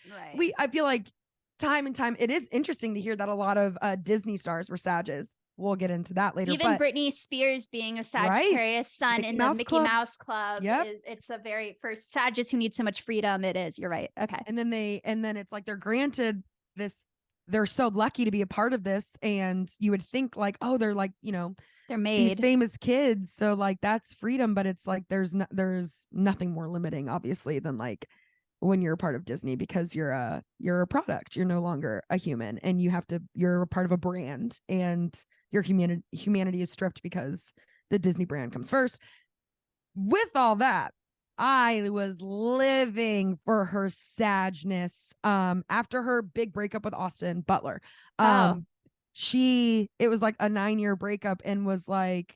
I feel like time and time, it is interesting to hear that a lot of Disney stars were Sages. We'll get into that later. Even but Britney Spears being a Sagittarius sun Mickey in Mouse the Mickey Club. Mouse Club it's a very, for Sagittarius who need so much freedom, it is. You're right. Okay. And then it's like they're granted this, they're so lucky to be a part of this, and you would think like, oh, they're like, they're made these famous kids, so like that's freedom, but it's like there's nothing more limiting obviously than like when you're a part of Disney, because you're a product, you're no longer a human, and you're a part of a brand, and your humanity is stripped because the Disney brand comes first. With all that, I was living for her sadness after her big breakup with Austin Butler. It was like a 9-year breakup, and was like,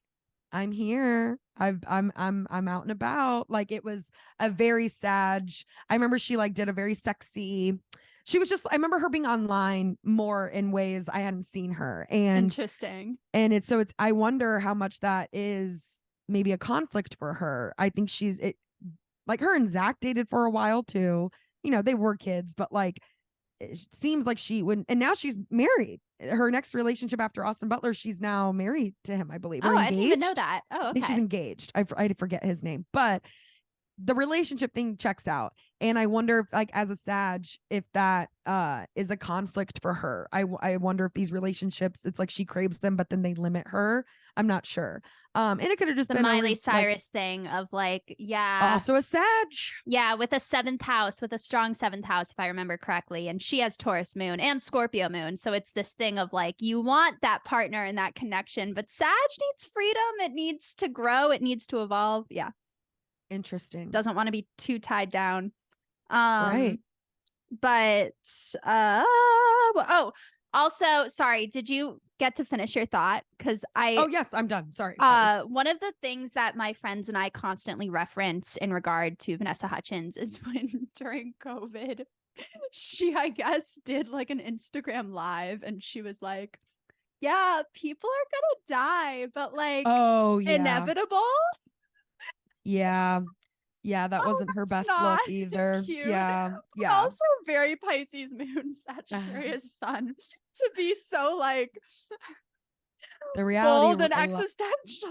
I'm here. I'm out and about. Like, it was a very sad. I remember she like did a very sexy. She was just, I remember her being online more in ways I hadn't seen her. And interesting. And it's I wonder how much that is maybe a conflict for her. I think like her and Zach dated for a while too. They were kids, but like it seems like and now she's married. Her next relationship after Austin Butler, she's now married to him, I believe. I didn't even know that. Oh, okay. I think she's engaged. I forget his name, but the relationship thing checks out. And I wonder if, like, as a Sag, if that is a conflict for her. I wonder if these relationships, it's like she craves them, but then they limit her. I'm not sure. And it could have just the been Miley Cyrus thing of like, yeah. Also a Sag. Yeah, with a 7th house, with a strong 7th house, if I remember correctly. And she has Taurus moon and Scorpio moon. So it's this thing of like, you want that partner and that connection, but Sag needs freedom. It needs to grow. It needs to evolve. Yeah. Interesting. Doesn't want to be too tied down. Right. But also, sorry, did you get to finish your thought? Because oh yes, I'm done. Sorry. One of the things that my friends and I constantly reference in regard to Vanessa Hudgens is when during COVID, she, I guess, did like an Instagram live, and she was like, yeah, people are gonna die, but like, inevitable. Yeah, that wasn't her best look either. Cute. Yeah. Also very Pisces moon, Sagittarius sun, to be so like the reality bold and existential.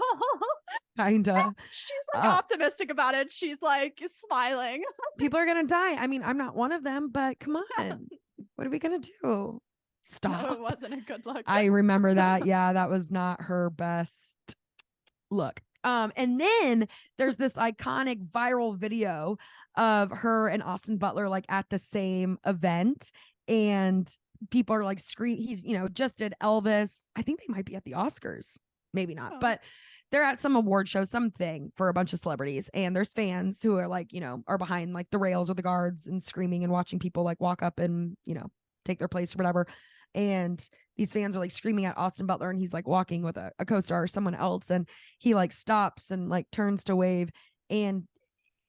Kinda. She's like optimistic about it. She's like smiling. People are gonna die. I mean, I'm not one of them, but come on. What are we gonna do? Stop. No, it wasn't a good look. I remember that. Yeah, that was not her best look. And then there's this iconic viral video of her and Austin Butler like at the same event, and people are like screaming. He, just did Elvis. I think they might be at the Oscars, maybe not, but they're at some award show, something for a bunch of celebrities, and there's fans who are like, are behind like the rails or the guards and screaming and watching people like walk up and, take their place or whatever. And these fans are like screaming at Austin Butler, and he's like walking with a co-star or someone else, and he like stops and like turns to wave, and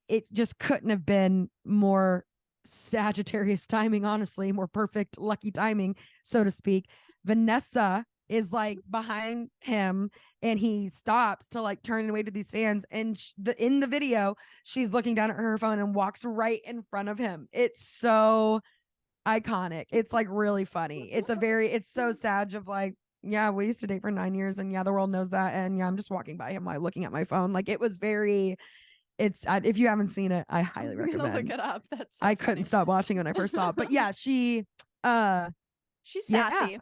it just couldn't have been more Sagittarius timing, honestly, more perfect lucky timing, so to speak. Vanessa is like behind him, and he stops to like turn and wave to these fans, and in the video she's looking down at her phone and walks right in front of him. It's so iconic. It's like really funny. It's so sad of like, yeah, we used to date for 9 years, and yeah, the world knows that, and yeah, I'm just walking by him while looking at my phone. Like, it was if you haven't seen it, I highly recommend. Look it up. That's so I funny. couldn't stop watching when I first saw it. But yeah, she's sassy. Yeah,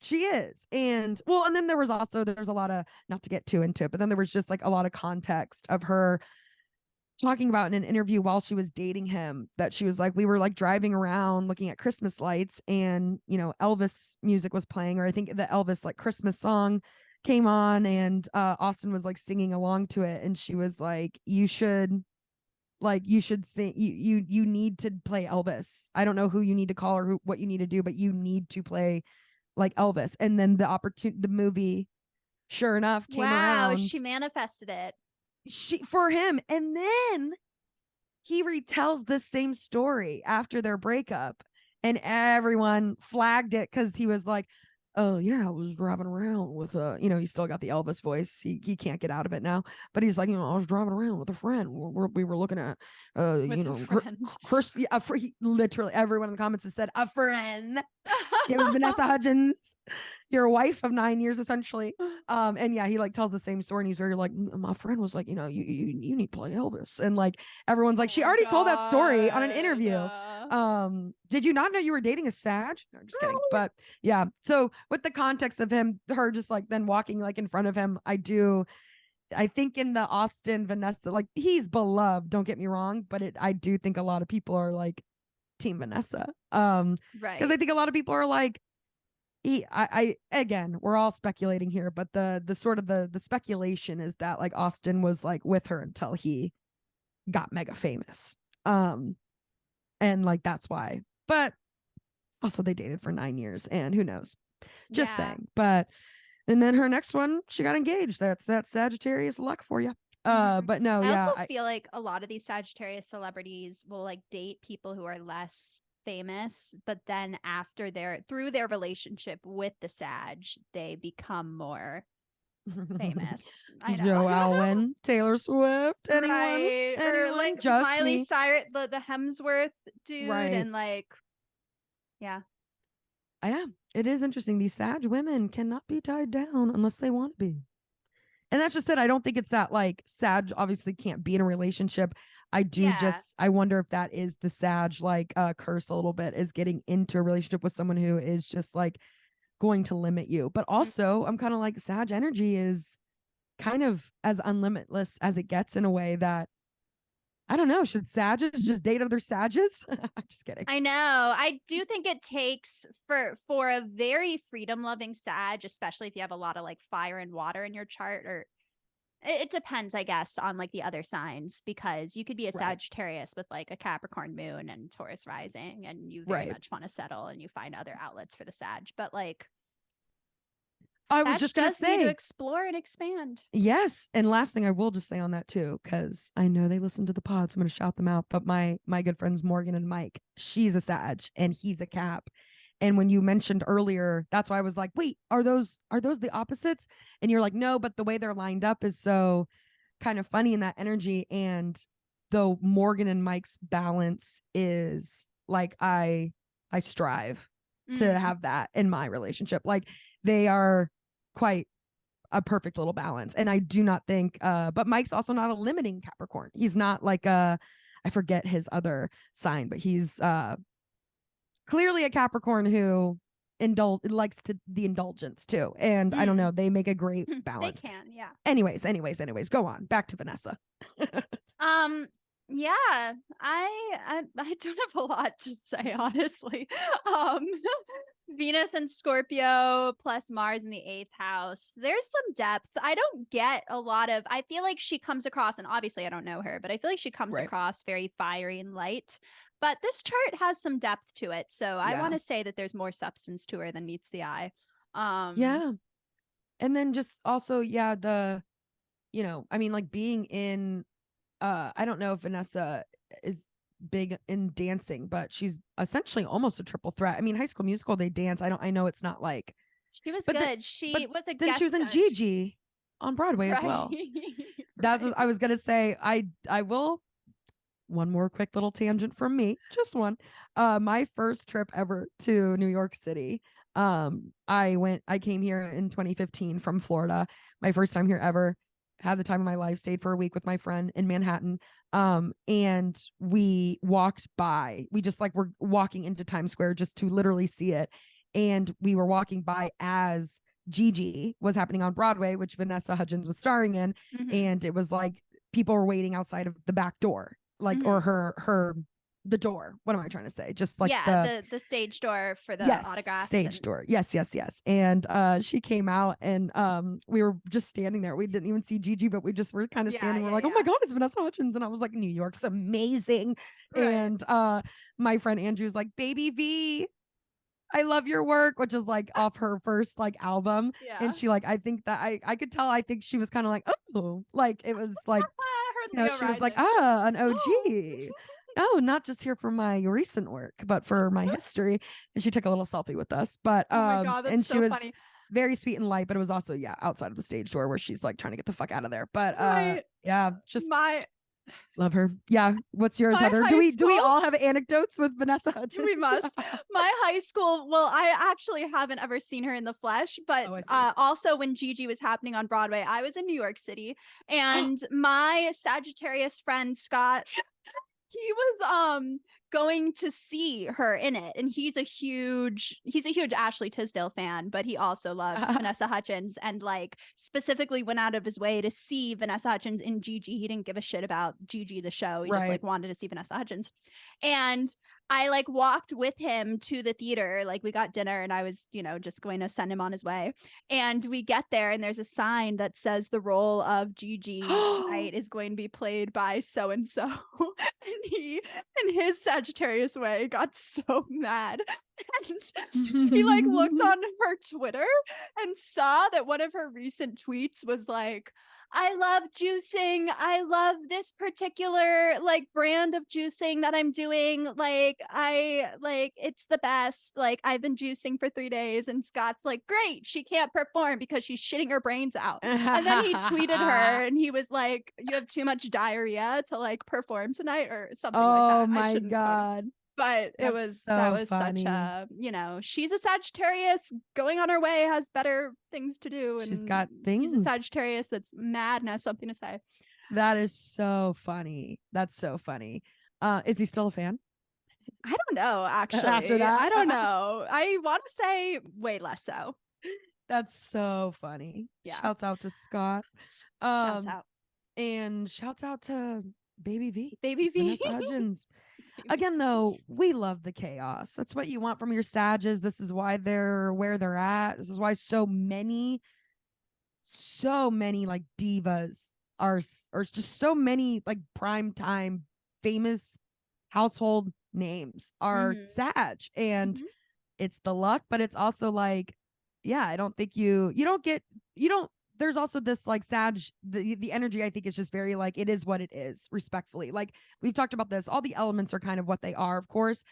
she is. And then there's a lot of, not to get too into it, but then there was just like a lot of context of her talking about in an interview while she was dating him, that she was like, we were like driving around looking at Christmas lights, and Elvis music was playing, or I think the Elvis like Christmas song came on, and Austin was like singing along to it, and she was like, you should sing, you need to play Elvis. I don't know who you need to call or what you need to do, but you need to play like Elvis. And then the movie, sure enough, came around. She manifested it. For him. And then he retells the same story after their breakup, and everyone flagged it because he was like, oh yeah, I was driving around with he still got the Elvis voice. He can't get out of it now, but he's like, I was driving around with a friend. We were looking at With a friend. Literally everyone in the comments has said a friend. It was Vanessa Hudgens, your wife of 9 years essentially. And yeah, he like tells the same story, and he's very like, my friend was like, you need to play Elvis, and like everyone's like, she already told that story on an interview. Did you not know you were dating a Sag? No, I'm just kidding. But yeah, so with the context of her just like then walking like in front of him, I think in the Austin Vanessa, like he's beloved, don't get me wrong, but I do think a lot of people are like team Vanessa. Right. Because I think a lot of people are like, again, we're all speculating here, but the sort of the speculation is that like Austin was like with her until he got mega famous. And like that's why. But also they dated for 9 years, and who knows? Just saying. But and then her next one, she got engaged. That's that Sagittarius luck for you. But no, I also feel like a lot of these Sagittarius celebrities will like date people who are less famous, but then through their relationship with the Sag, they become more famous. I know. Joe Alwyn, Taylor Swift, anyone, right? Or like just Miley me. Cyrus, the Hemsworth dude, right. And like, yeah. Yeah, it is interesting. These Sag women cannot be tied down unless they want to be. And that's just it. I don't think it's that like Sag obviously can't be in a relationship. I wonder if that is the Sag like curse a little bit, is getting into a relationship with someone who is just like going to limit you. But also I'm kind of like Sag energy is kind of as unlimitless as it gets, in a way that I don't know. Should Sages just date other Sages? I'm just kidding. I know. I do think it takes for a very freedom loving Sag, especially if you have a lot of like fire and water in your chart, or it depends, I guess, on like the other signs, because you could be a Sagittarius with like a Capricorn moon and Taurus rising, and you very much want to settle and you find other outlets for the Sag. But like, I was just going to say, need to explore and expand. Yes. And last thing I will just say on that too, because I know they listen to the pod, so I'm going to shout them out. But my good friends Morgan and Mike, she's a Sag and he's a Cap. And when you mentioned earlier, that's why I was like, wait, are those the opposites? And you're like, no, but the way they're lined up is so kind of funny in that energy. And though Morgan and Mike's balance is like, I strive to have that in my relationship. Like they are quite a perfect little balance. And I do not think, but Mike's also not a limiting Capricorn. He's not like I forget his other sign, but he's clearly a Capricorn who likes the indulgence too. And I don't know, they make a great balance. They can, yeah. Anyways, go on. Back to Vanessa. Yeah, I don't have a lot to say, honestly. Venus and Scorpio plus Mars in the 8th house. There's some depth. I don't get a lot of, I feel like she comes across, and obviously I don't know her, but I feel like she comes across very fiery and light. But this chart has some depth to it. So I want to say that there's more substance to her than meets the eye. Yeah. And then just also, I mean, like being in, I don't know if Vanessa is big in dancing, but she's essentially almost a triple threat. I mean, High School Musical, they dance. I know it's not like she was good. She was a then she was in Gigi on Broadway as well. That's what I was gonna say. I will. One more quick little tangent from me, just one. My first trip ever to New York City. I came here in 2015 from Florida. My first time here ever. Had the time of my life, stayed for a week with my friend in Manhattan. And we walked by, we just like were walking into Times Square just to literally see it. And we were walking by as Gigi was happening on Broadway, which Vanessa Hudgens was starring in. And it was like people were waiting outside of the back door, like, or the door. What am I trying to say? Just like the stage door for the autographs. Stage door. Yes. And she came out, and we were just standing there. We didn't even see Gigi, but we just were kind of standing. We're like, oh my God, it's Vanessa Hudgens. And I was like, New York's amazing. And my friend Andrew's like, Baby V, I love your work, which is like off her first like album. And she like, I think that I could tell, I think she was kind of like, oh, like it was like know, Leo she was like, rising. an OG. Oh, not just here for my recent work, but for my history. And she took a little selfie with us. But Oh my God, and that's she so was funny. very sweet and light, but it was also, outside of the stage door where she's like trying to get the fuck out of there. But Right. just My love her. Yeah. What's yours, my Heather? high Do we school- all have anecdotes with Vanessa Hudgens? we must. My high school, well, I actually haven't ever seen her in the flesh, but Oh, I see, I see. also when Gigi was happening on Broadway, I was in New York City, and my Sagittarius friend Scott, he was going to see her in it, and he's a huge Ashley Tisdale fan, but he also loves Vanessa Hudgens, and like specifically went out of his way to see Vanessa Hudgens in Gigi. He didn't give a shit about Gigi the show. He just like wanted to see Vanessa Hudgens. And I like walked with him to the theater. Like we got dinner and I was, just going to send him on his way. And we get there and there's a sign that says the role of Gigi tonight is going to be played by so and so. And he, in his Sagittarius way, got so mad. And he like looked on her Twitter and saw that one of her recent tweets was like, I love juicing. I love this particular like brand of juicing that I'm doing. Like it's the best. Like I've been juicing for 3 days. And Scott's like, great. She can't perform because she's shitting her brains out. And then he tweeted her and he was like, you have too much diarrhea to like perform tonight or something like that. Oh my God. But that was funny. Such a, she's a Sagittarius going on her way, has better things to do. And she's got things. He's a Sagittarius that's mad and has something to say. That is so funny. That's so funny. Is he still a fan? I don't know, actually. After that? I don't know. I want to say way less so. That's so funny. Yeah. Shouts out to Scott. Shouts out. And shouts out to Baby V. Baby V. Vanessa Hudgens. Again, though, we love the chaos. That's what you want from your Sages. This is why they're where they're at. This is why so many like divas are just so many like prime time famous household names are Sag. And it's the luck, but it's also like, I don't think there's also this like Sag, the energy, I think is just very like, it is what it is, respectfully. Like we've talked about this, all the elements are kind of what they are, of course.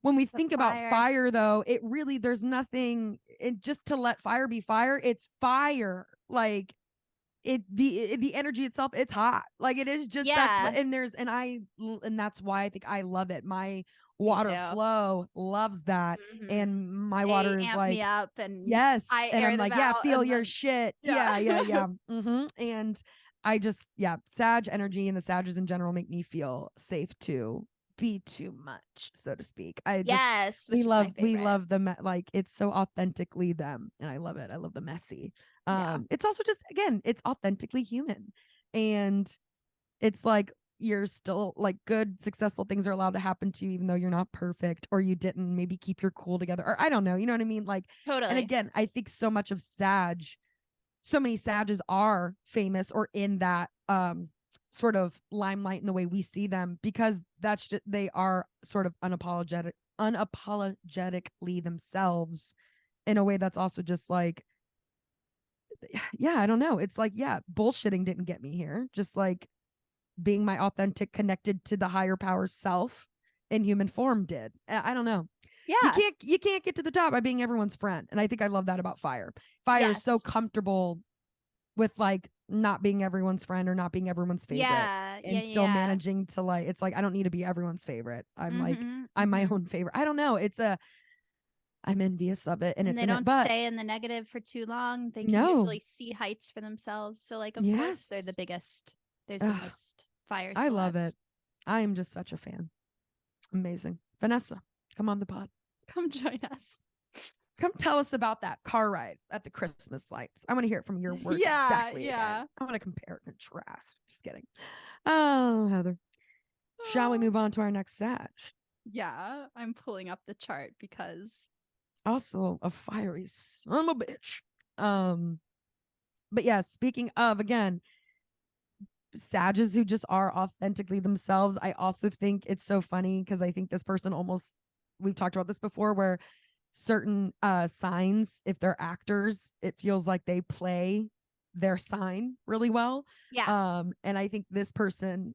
When we think about fire, though, it really, there's nothing, just to let fire be fire, it's fire. Like the energy itself, it's hot. Like it is just, and that's why I think I love it. My water flow loves that. And my water is like, me up and yes. And I'm like, feel your shit. Yeah. And I just, Sag energy and the Sages in general make me feel safe to be too much, so to speak. We love them, like it's so authentically them, and I love it. I love the messy. It's also just, again, it's authentically human, and it's like you're still like good, successful things are allowed to happen to you, even though you're not perfect, or you didn't maybe keep your cool together, or I don't know, you know what I mean? Like, totally. And again, I think so much of so many Sages are famous or in that sort of limelight in the way we see them, because that's just, they are sort of unapologetically themselves in a way that's also just like, I don't know. It's like, bullshitting didn't get me here. Just like being my authentic, connected to the higher power self in human form did. I don't know. Yeah. You can't get to the top by being everyone's friend. And I think I love that about fire. Fire is so comfortable with like not being everyone's friend or not being everyone's favorite. And still managing to like, it's like, I don't need to be everyone's favorite. I'm I'm my own favorite. I don't know. I'm envious of it. And it's they don't stay in the negative for too long. They can usually see heights for themselves. So like, of course, they're the biggest. There's the most fire celebs. I love it. I am just such a fan. Amazing. Vanessa, come on the pod. Come join us. Come tell us about that car ride at the Christmas lights. I want to hear it from your words. Exactly. Yeah. I want to compare and contrast. Just kidding. Oh, Heather. Shall we move on to our next Sag? Yeah. I'm pulling up the chart because also a fiery son of a bitch. But yeah, speaking of, again, Sages who just are authentically themselves. I also think it's so funny because I think this person almost, we've talked about this before, where certain signs, if they're actors, it feels like they play their sign really well. Yeah. And I think this person,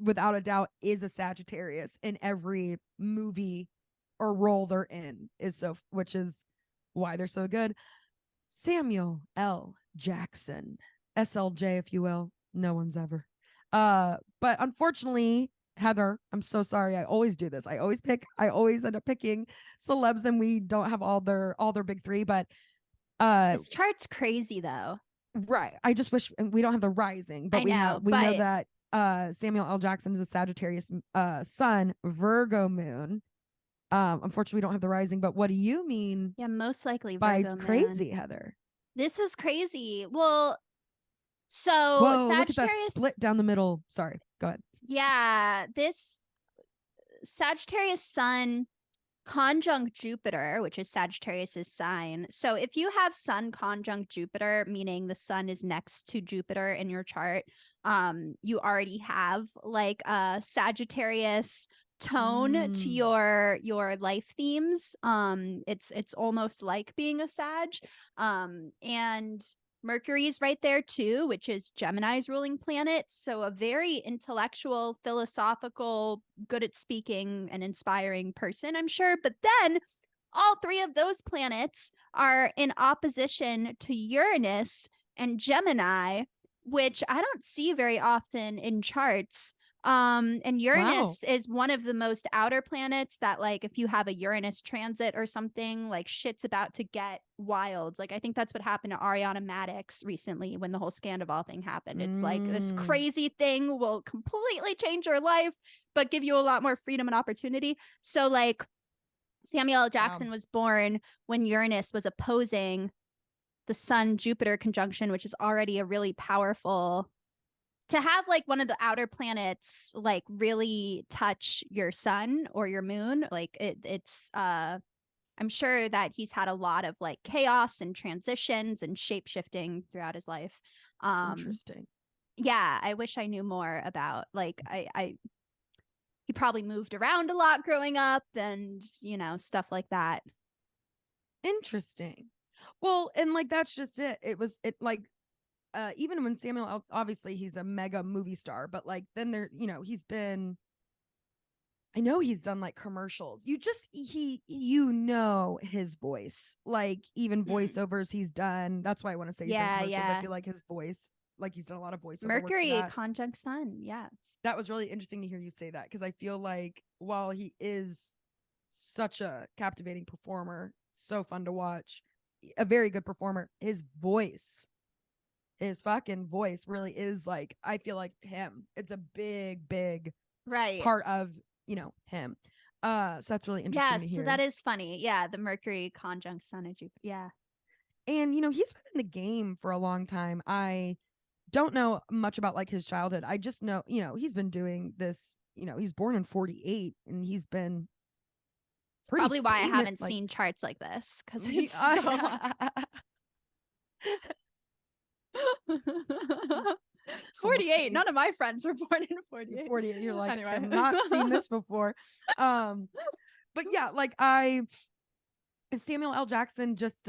without a doubt, is a Sagittarius in every movie or role they're in, which is why they're so good. Samuel L. Jackson, SLJ, if you will. No one's ever. But unfortunately, Heather, I'm so sorry. I always do this. I always end up picking celebs, and we don't have all their big three. But This chart's crazy though. right. I just wish we don't have the rising, but I we know, know but that Samuel L. Jackson is a Sagittarius sun, Virgo moon. Unfortunately, we don't have the rising, but what do you mean yeah, most likely by Virgo crazy, moon. Heather? This is crazy. Well, so Whoa, look at that Sagittarius split down the middle. Sorry, go ahead. Yeah, this Sagittarius sun conjunct Jupiter, which is Sagittarius's sign. So if you have sun conjunct Jupiter, meaning the sun is next to Jupiter in your chart, you already have like a Sagittarius tone to your life themes. It's almost like being a Sag. And Mercury's right there too, which is Gemini's ruling planet. So a very intellectual, philosophical, good at speaking and inspiring person, I'm sure. But then all three of those planets are in opposition to Uranus and Gemini, which I don't see very often in charts. And Uranus is one of the most outer planets that, like, if you have a Uranus transit or something, like, shit's about to get wild. Like, I think that's what happened to Ariana Madix recently when the whole Scandival thing happened. It's like this crazy thing will completely change your life, but give you a lot more freedom and opportunity. So, like, Samuel L. Jackson was born when Uranus was opposing the Sun-Jupiter conjunction, which is already a really powerful. To have like one of the outer planets like really touch your sun or your moon, like it's I'm sure that he's had a lot of like chaos and transitions and shape shifting throughout his life. Interesting. Yeah, I wish I knew more about, like, he probably moved around a lot growing up and, you know, stuff like that. Interesting. Well, and like that's just it. Even when Samuel, obviously he's a mega movie star, but like then there, I know he's done like commercials. His voice, like even voiceovers he's done. That's why I want to say he's done commercials. I feel like his voice, like he's done a lot of voiceover Mercury work conjunct Sun. Yes. That was really interesting to hear you say that, because I feel like while he is such a captivating performer, so fun to watch, a very good performer, his fucking voice really is like, I feel like him. It's a big part of him. So that's really interesting to hear. So that is funny. Yeah, the Mercury conjunct Sun and Jupiter. Yeah. And he's been in the game for a long time. I don't know much about like his childhood. I just know he's been doing this. He's born in 48 and he's been probably why I haven't seen charts like this, because it's so 48. None of my friends were born in 48. 48. You're like, anyway. I've not seen this before. But yeah, like Samuel L. Jackson just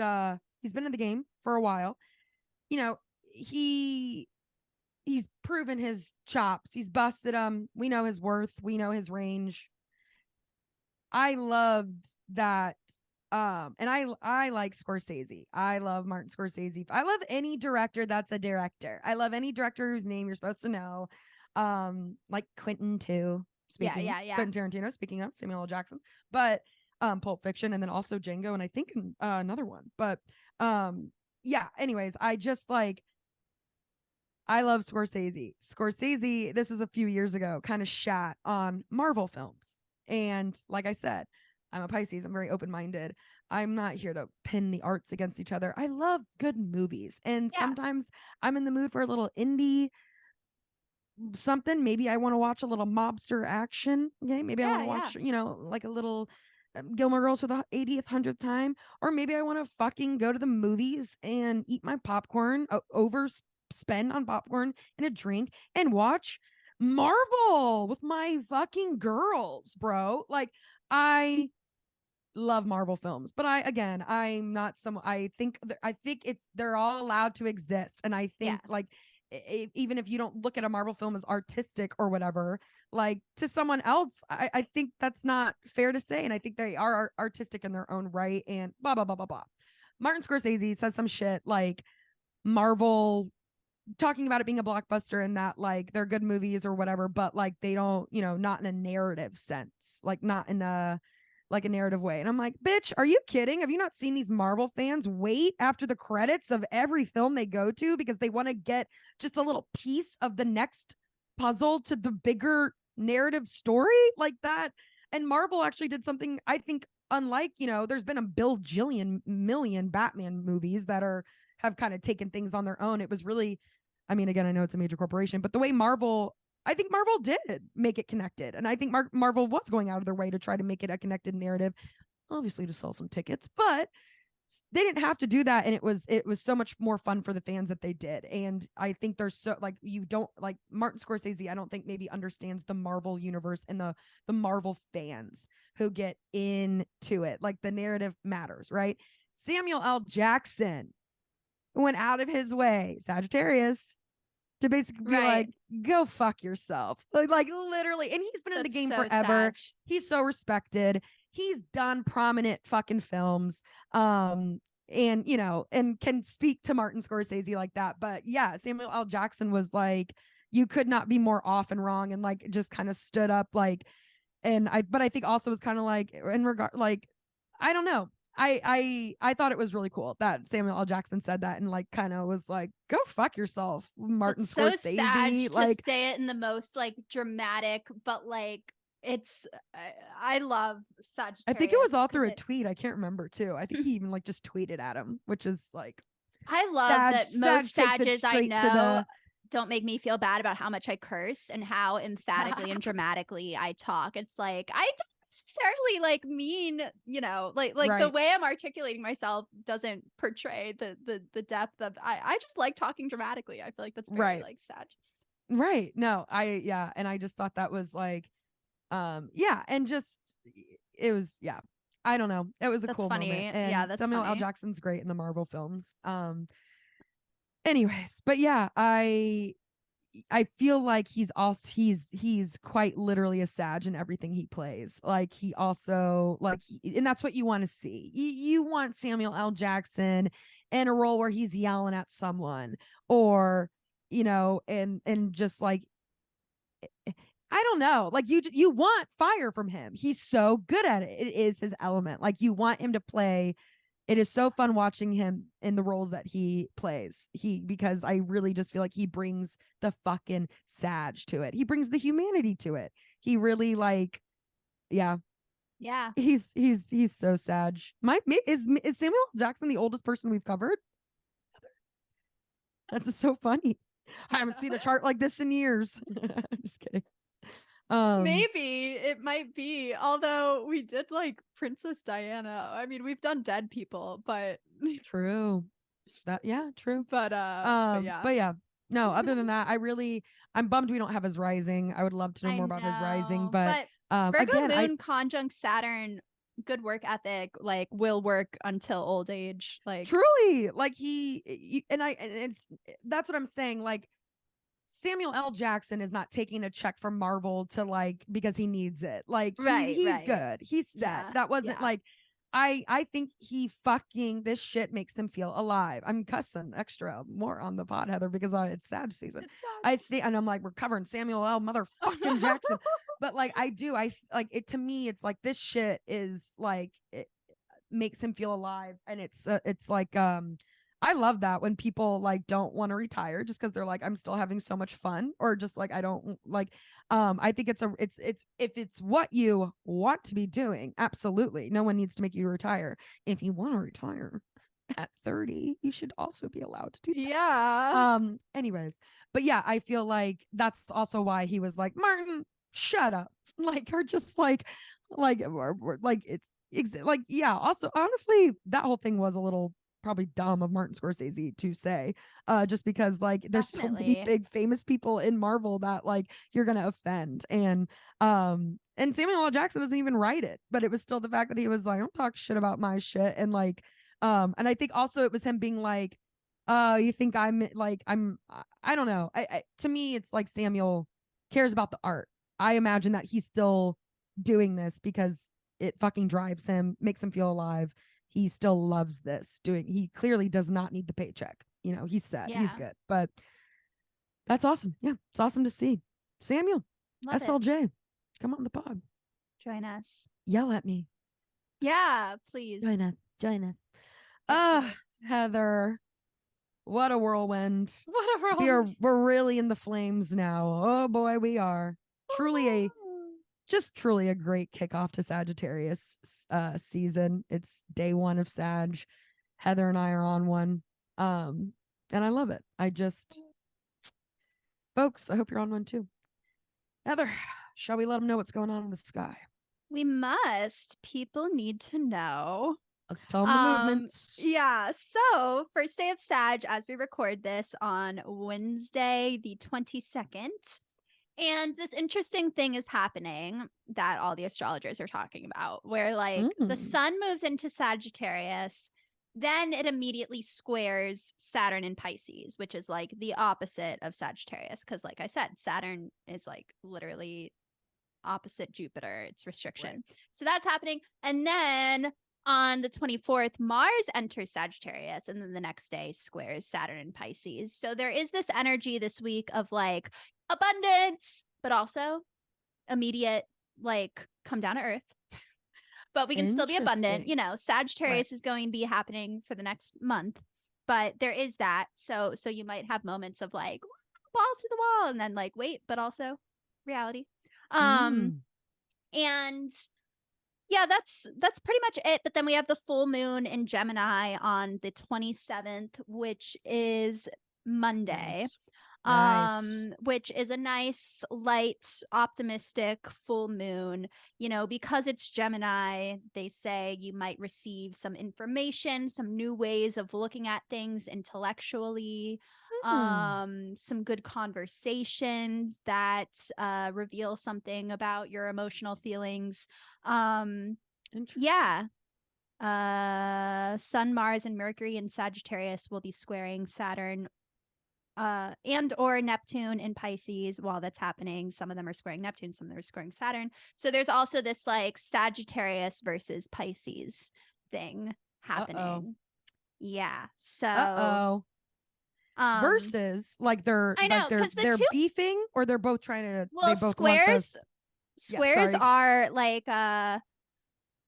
he's been in the game for a while. He's proven his chops. He's busted them. We know his worth. We know his range. I loved that. And I like Scorsese. I love Martin Scorsese. I love any director that's a director. I love any director whose name you're supposed to know. Like Quentin too. Quentin Tarantino, speaking of Samuel L. Jackson. But Pulp Fiction, and then also Django, and I think another one. But yeah, anyways, I love Scorsese. Scorsese, this was a few years ago, kind of shat on Marvel films. And like I said, I'm a Pisces. I'm very open-minded. I'm not here to pin the arts against each other. I love good movies. And sometimes I'm in the mood for a little indie something. Maybe I want to watch a little mobster action. Okay. Maybe I want to watch, like a little Gilmore Girls for the 80th, 100th time. Or maybe I want to fucking go to the movies and eat my popcorn, overspend on popcorn and a drink, and watch Marvel with my fucking girls, bro. Like, I love Marvel films, but I'm not some. I think they're all allowed to exist, and I think Yeah. like even if you don't look at a Marvel film as artistic or whatever, like to someone else, I think that's not fair to say, and I think they are artistic in their own right, and blah blah blah blah blah. Martin Scorsese says some shit like Marvel, talking about it being a blockbuster and that like they're good movies or whatever, but like they don't, not in a narrative sense, like not in a like a narrative way. And I'm like, bitch, are you kidding? Have you not seen these Marvel fans wait after the credits of every film they go to because they want to get just a little piece of the next puzzle to the bigger narrative story like that? And Marvel actually did something, I think, unlike, there's been a Jillian million Batman movies that have kind of taken things on their own. It was really, I mean, again, I know it's a major corporation, but the way I think Marvel did make it connected. And I think Marvel was going out of their way to try to make it a connected narrative, obviously to sell some tickets, but they didn't have to do that. And it was so much more fun for the fans that they did. And I think there's so like, you don't like Martin Scorsese, I don't think maybe understands the Marvel universe and the Marvel fans who get into it. Like the narrative matters, right? Samuel L. Jackson went out of his way, Sagittarius, to basically be like, go fuck yourself. Like literally. And he's been in the game forever. He's so respected. He's done prominent fucking films. And and can speak to Martin Scorsese like that. But yeah, Samuel L. Jackson was like, you could not be more off and wrong, and like just kind of stood up like, but I think also was kind of like in regard, like, I don't know. I thought it was really cool that Samuel L. Jackson said that and like kind of was like, go fuck yourself, Martin Scorsese. So sad like to say it in the most like dramatic, but like it's I love Sagittarius. I think it was all through a tweet. I can't remember too. I think he even like just tweeted at him, which is like, I love that most Sages I know don't make me feel bad about how much I curse and how emphatically and dramatically I talk. It's like I don't necessarily like mean, like right. The way I'm articulating myself doesn't portray the depth of I just like talking dramatically. I feel like that's very right. Like Sag. Right. No, and I just thought that was like and just it was I don't know. It was a cool funny moment. And that's Samuel L. Jackson's great in the Marvel films. Anyways, but yeah, I feel like he's quite literally a Sag in everything he plays. Like he also and that's what you want to see. You want Samuel L. Jackson in a role where he's yelling at someone or, and just like, I don't know, like you want fire from him. He's so good at it. It is his element. Like you want him to play. It is so fun watching him in the roles that he plays. Because I really just feel like he brings the fucking Sag to it. He brings the humanity to it. He really like, yeah. He's so Sag. Is Samuel Jackson the oldest person we've covered? That's so funny. I haven't seen a chart like this in years. I'm just kidding. Maybe it might be, although we did like Princess Diana. I mean, we've done dead people, but true. True. But yeah. No, other than that, I'm bummed we don't have his rising. I would love to know more about his rising, but Virgo moon conjunct Saturn, good work ethic, like will work until old age. Like truly, like that's what I'm saying. Like Samuel L. Jackson is not taking a check from Marvel to like because he needs it. Like he's good. He's set. Yeah, that wasn't like I think he fucking this shit makes him feel alive. I'm cussing extra more on the pod, Heather, because it's Sag season. I think, and I'm like, we're covering Samuel L. motherfucking Jackson. But like I like it to me, it's like this shit is like it makes him feel alive. And it's like I love that when people like don't want to retire just because they're like, I'm still having so much fun, or just like I don't like I think it's if it's what you want to be doing, absolutely. No one needs to make you retire. If you want to retire at 30, you should also be allowed to do that. Yeah. Anyways, but yeah, I feel like that's also why he was like, Martin, shut up. Like, or just like it's like, yeah, also honestly, that whole thing was a little probably dumb of Martin Scorsese to say, just because like there's so many big famous people in Marvel that like you're gonna offend, and And Samuel L. Jackson doesn't even write it, but it was still the fact that he was like, don't talk shit about my shit. And like, and I think also it was him being like, you think I'm like, I don't know. To me, it's like Samuel cares about the art. I imagine that he's still doing this because it fucking drives him, makes him feel alive. He still loves this doing. He clearly does not need the paycheck. You know, he's set. He's good. But that's awesome. Yeah, it's awesome to see. Samuel, Love SLJ, it. come on the pod. Join us. Yell at me. Yeah, please. Join us. Heather, what a whirlwind. What a whirlwind. We're really in the flames now. Oh boy, we are. Truly a great kickoff to Sagittarius season. It's day 1 of Sag. Heather and I are on one. And I love it. Folks, I hope you're on one too. Heather, shall we let them know what's going on in the sky? We must. People need to know. Let's tell them the movements. Yeah. So, first day of Sag as we record this on Wednesday, the 22nd. And this interesting thing is happening that all the astrologers are talking about, where like the sun moves into Sagittarius, then it immediately squares Saturn in Pisces, which is like the opposite of Sagittarius. Because like I said, Saturn is like literally opposite Jupiter. It's restriction. Right. So that's happening. And then on the 24th, Mars enters Sagittarius, and then the next day squares Saturn in Pisces. So there is this energy this week of like abundance, but also immediate, like come down to earth. But we can still be abundant. You know, Sagittarius is going to be happening for the next month, but there is that. So you might have moments of like balls to the wall, and then like wait, but also reality. And yeah, that's pretty much it. But then we have the full moon in Gemini on the 27th, which is Monday. Nice. Which is a nice, light, optimistic full moon. You know, because it's Gemini, they say you might receive some information, some new ways of looking at things intellectually, some good conversations that reveal something about your emotional feelings. Yeah. Sun, Mars, and Mercury in Sagittarius will be squaring Saturn and or Neptune in Pisces while that's happening. Some of them are squaring Neptune, some of them are squaring Saturn. So there's also this like Sagittarius versus Pisces thing happening. Yeah. So versus like they're beefing, or they're both trying to squares are like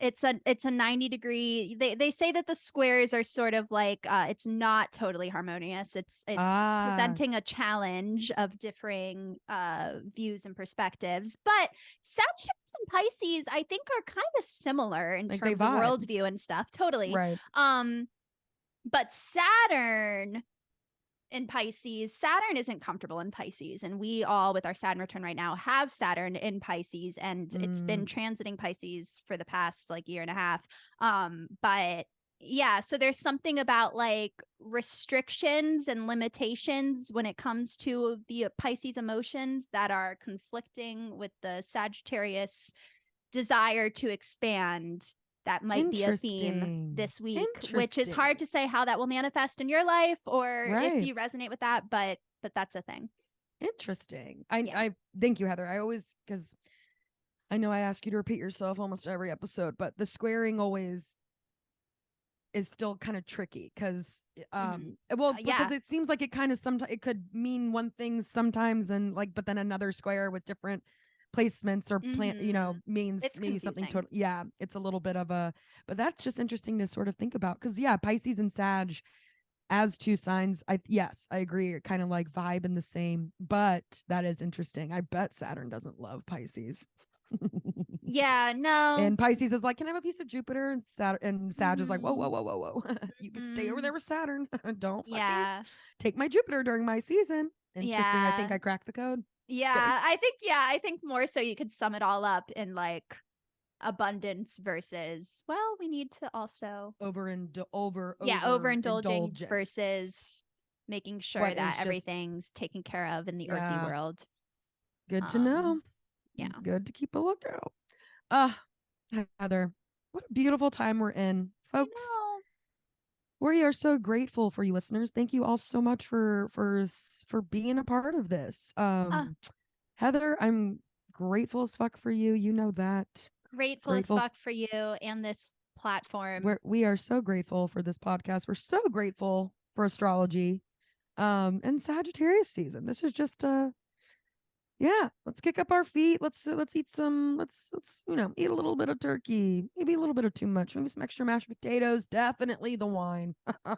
it's a 90 degree. They say that the squares are sort of like it's not totally harmonious. It's presenting a challenge of differing views and perspectives. But Sagittarius and Pisces, I think, are kind of similar in terms of worldview and stuff. Totally. Right. But Saturn in Pisces, Saturn isn't comfortable in Pisces, and we all with our Saturn return right now have Saturn in Pisces, and it's been transiting Pisces for the past like year and a half. But yeah, so there's something about like restrictions and limitations when it comes to the Pisces emotions that are conflicting with the Sagittarius desire to expand. That might be a theme this week, which is hard to say how that will manifest in your life or if you resonate with that, but that's a thing. Interesting. I thank you, Heather. I always, because I know I ask you to repeat yourself almost every episode, but the squaring always is still kind of tricky because because it seems like it kind of sometimes it could mean one thing sometimes, and like but then another square with different placements or plant, you know, means it's maybe confusing. something totally. Yeah, it's a little bit of a, but that's just interesting to sort of think about because Pisces and Sag as two signs, I agree, are kind of like vibe in the same, but that is interesting. I bet Saturn doesn't love Pisces. Yeah, no. And Pisces is like, can I have a piece of Jupiter? And Sag is like, whoa. You stay over there with Saturn. Don't fucking take my Jupiter during my season. Interesting. I think I cracked the code. Yeah, I think more so you could sum it all up in like abundance versus, well, we need to also overindulging versus making sure that everything's taken care of in the earthy world. Good to know. Yeah. Good to keep a lookout. Heather, what a beautiful time we're in, I folks. know. We are so grateful for you listeners. Thank you all so much for being a part of this. Uh, Heather, I'm grateful as fuck for you. You know that. Grateful as Grateful. fuck for you and this platform. We are so grateful for this podcast. We're so grateful for astrology. And Sagittarius season. This is just yeah, let's kick up our feet. Let's eat some let's eat a little bit of turkey. Maybe a little bit of too much. Maybe some extra mashed potatoes. Definitely the wine.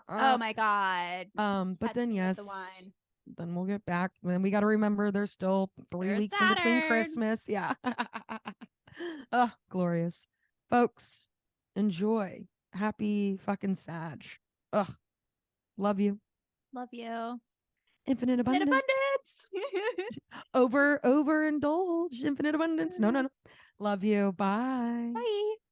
Oh my God. But Had then to get yes, the wine. then we'll get back. Then we got to remember there's still 3 There's weeks in between Saturn. Christmas. Yeah. Oh, glorious. Folks, enjoy. Happy fucking Sag. Ugh. Love you. Love you. Infinite Infinite abundance. abundance. Overindulge. Infinite abundance. No. Love you. Bye. Bye.